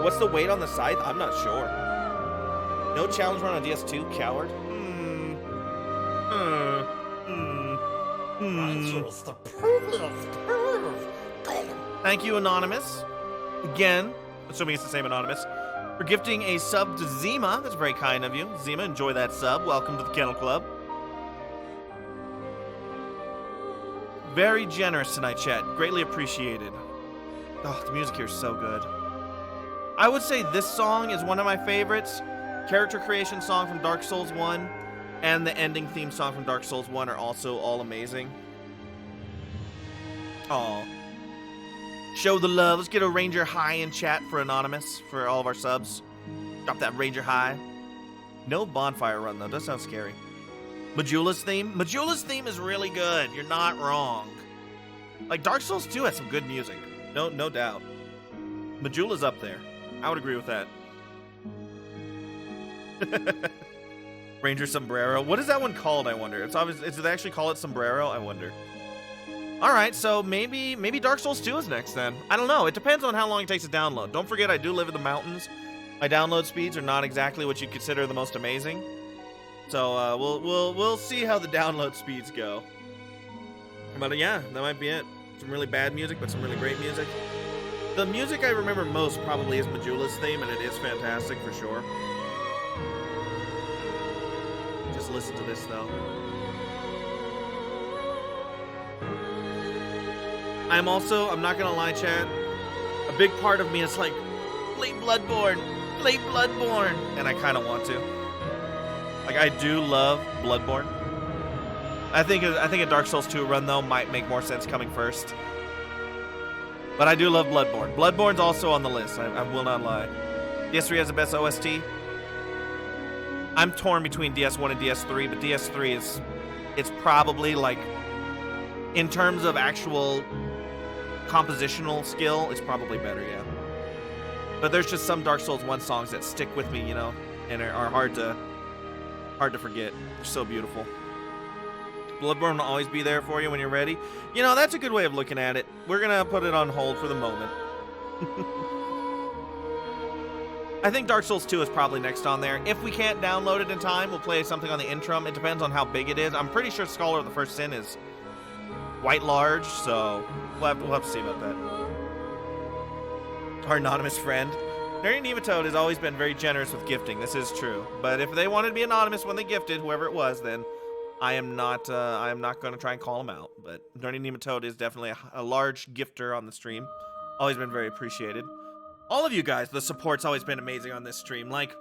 What's the weight on the scythe? I'm not sure. No challenge run on DS2, coward. Thank you, Anonymous. Again, assuming it's the same Anonymous, for gifting a sub to Zima. That's very kind of you. Zima, enjoy that sub. Welcome to the Kennel Club. Very generous tonight, chat. Greatly appreciated. Oh, the music here is so good. I would say this song is one of my favorites. Character creation song from Dark Souls 1 and the ending theme song from Dark Souls 1 are also all amazing. Aw. Show the love. Let's get a Ranger High in chat for Anonymous, for all of our subs. Drop that Ranger High. No bonfire run, though. Does sound scary. Majula's theme? Majula's theme is really good. You're not wrong. Like, Dark Souls 2 has some good music. No doubt. Majula's up there. I would agree with that. Ranger Sombrero. What is that one called, I wonder? It's obvious. Did they actually call it Sombrero? I wonder. Alright, so maybe Dark Souls 2 is next then. I don't know. It depends on how long it takes to download. Don't forget, I do live in the mountains. My download speeds are not exactly what you'd consider the most amazing. So we'll see how the download speeds go. But yeah, that might be it. Some really bad music, but some really great music. The music I remember most probably is Majula's theme, and it is fantastic for sure. Just listen to this though. I'm not gonna lie, chat, a big part of me is like, play Bloodborne, and I kind of want to. Like, I do love Bloodborne. I think a Dark Souls 2 run, though, might make more sense coming first. But I do love Bloodborne. Bloodborne's also on the list, I will not lie. DS3 has the best OST. I'm torn between DS1 and DS3, but DS3 it's probably, like, in terms of actual compositional skill, it's probably better, yeah. But there's just some Dark Souls 1 songs that stick with me, you know, and are hard to forget. They're so beautiful. Bloodborne will always be there for you when you're ready. You know, that's a good way of looking at it. We're gonna put it on hold for the moment. I think Dark Souls 2 is probably next on there. If we can't download it in time, we'll play something on the interim. It depends on how big it is. I'm pretty sure Scholar of the First Sin is quite large, so we'll have to see about that. our anonymous friend. Nerdy Nematode has always been very generous with gifting. This is true. But if they wanted to be anonymous when they gifted, whoever it was, then I am not going to try and call them out. But Nerdy Nematode is definitely a large gifter on the stream. Always been very appreciated. All of you guys, the support's always been amazing on this stream. Like,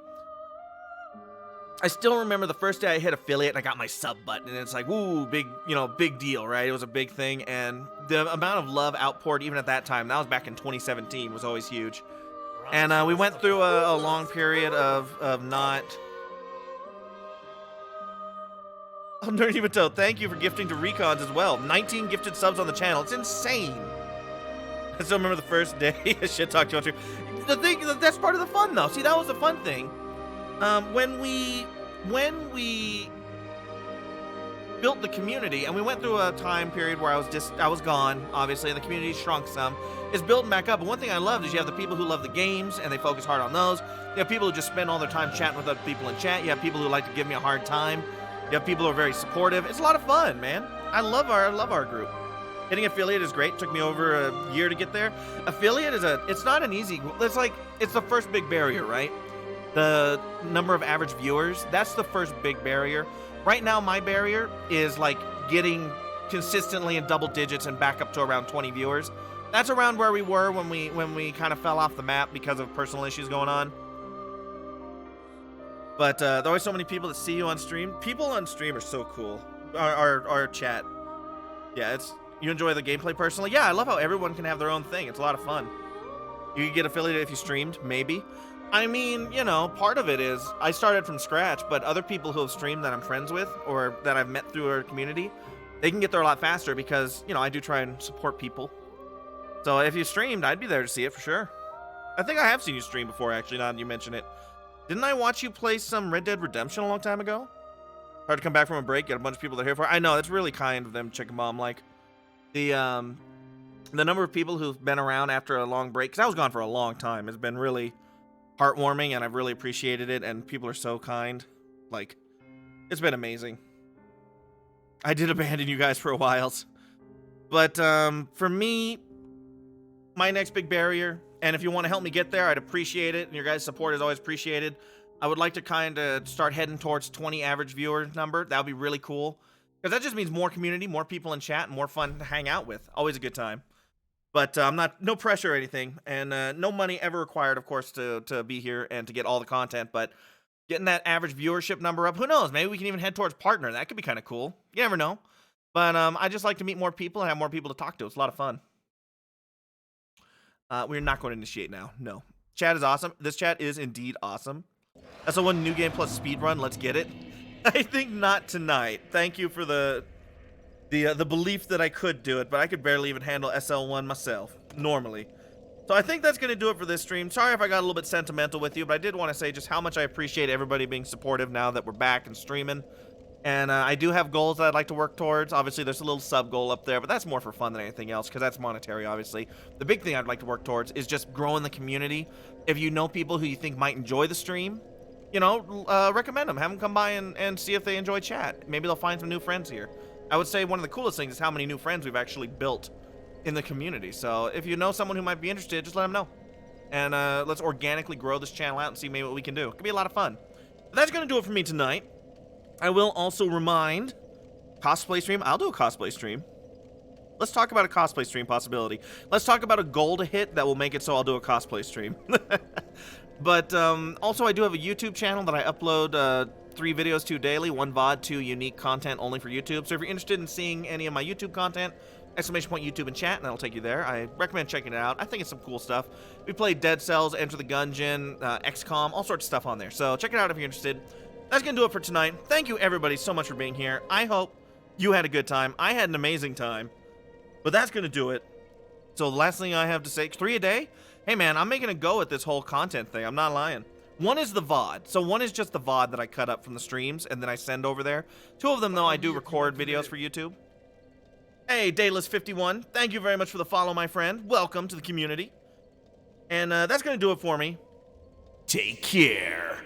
I still remember the first day I hit affiliate and I got my sub button, and it's like, woo, big, big deal, right? It was a big thing, and the amount of love outpoured even at that time, that was back in 2017, was always huge. And we went through a long period of not... Oh, Nerdy Nematode, thank you for gifting to Recons as well. 19 gifted subs on the channel. It's insane. I still remember the first day. Shit talk to you. The thing, that's part of the fun, though. See, that was the fun thing. When we built the community, and we went through a time period where I was gone, obviously, and the community shrunk some. It's building back up. And one thing I loved is you have the people who love the games, and they focus hard on those. You have people who just spend all their time chatting with other people in chat. You have people who like to give me a hard time. You have people who are very supportive. It's a lot of fun, man. I love our group. Hitting affiliate is great. Took me over a year to get there. Affiliate it's not an easy, it's the first big barrier, right? The number of average viewers, that's the first big barrier. Right now, my barrier is like getting consistently in double digits and back up to around 20 viewers. That's around where we were when we kind of fell off the map because of personal issues going on. But there are always so many people that see you on stream. People on stream are so cool. Our chat. Yeah, you enjoy the gameplay personally? Yeah, I love how everyone can have their own thing. It's a lot of fun. You could get affiliated if you streamed, maybe. I mean, part of it is I started from scratch, but other people who have streamed that I'm friends with or that I've met through our community, they can get there a lot faster because, I do try and support people. So if you streamed, I'd be there to see it for sure. I think I have seen you stream before, actually, now that you mention it. Didn't I watch you play some Red Dead Redemption a long time ago? Hard to come back from a break, get a bunch of people that are here for it. I know, it's really kind of them, Chicken Bomb. Like, the number of people who've been around after a long break, because I was gone for a long time, has been really heartwarming, and I've really appreciated it, and people are so kind. Like, it's been amazing. I did abandon you guys for a while. But for me, my next big barrier, and if you want to help me get there, I'd appreciate it, and your guys' support is always appreciated. I would like to kind of start heading towards 20 average viewer number. That would be really cool. Because that just means more community, more people in chat, and more fun to hang out with. Always a good time. But no pressure or anything, and no money ever required, of course, to be here and to get all the content. But getting that average viewership number up, who knows? Maybe we can even head towards partner. That could be kind of cool. You never know. But I just like to meet more people and have more people to talk to. It's a lot of fun. We're not going to initiate now. No. Chat is awesome. This chat is indeed awesome. SL1 New Game Plus Speedrun. Let's get it. I think not tonight. Thank you for the belief that I could do it, but I could barely even handle SL1 myself, normally. So I think that's going to do it for this stream. Sorry if I got a little bit sentimental with you, but I did want to say just how much I appreciate everybody being supportive now that we're back and streaming. And I do have goals that I'd like to work towards. Obviously, there's a little sub goal up there, but that's more for fun than anything else, because that's monetary, obviously. The big thing I'd like to work towards is just growing the community. If you know people who you think might enjoy the stream, recommend them. Have them come by and see if they enjoy chat. Maybe they'll find some new friends here. I would say one of the coolest things is how many new friends we've actually built in the community. So if you know someone who might be interested, just let them know. And let's organically grow this channel out and see maybe what we can do. It could be a lot of fun. But that's going to do it for me tonight. I will also remind, cosplay stream. I'll do a cosplay stream. Let's talk about a cosplay stream possibility. Let's talk about a goal to hit that will make it so I'll do a cosplay stream. But also I do have a YouTube channel that I upload 3 videos to daily, 1 VOD, 2 unique content only for YouTube. So if you're interested in seeing any of my YouTube content, !YouTube in chat, and that'll take you there. I recommend checking it out. I think it's some cool stuff. We play Dead Cells, Enter the Gungeon, XCOM, all sorts of stuff on there. So check it out if you're interested. That's going to do it for tonight. Thank you, everybody, so much for being here. I hope you had a good time. I had an amazing time. But that's going to do it. So the last thing I have to say, 3 a day? Hey, man, I'm making a go at this whole content thing. I'm not lying. 1 is the VOD. So 1 is just the VOD that I cut up from the streams and then I send over there. 2 of them, though, I do record videos for YouTube. Hey, Dayless51, thank you very much for the follow, my friend. Welcome to the community. And that's going to do it for me. Take care.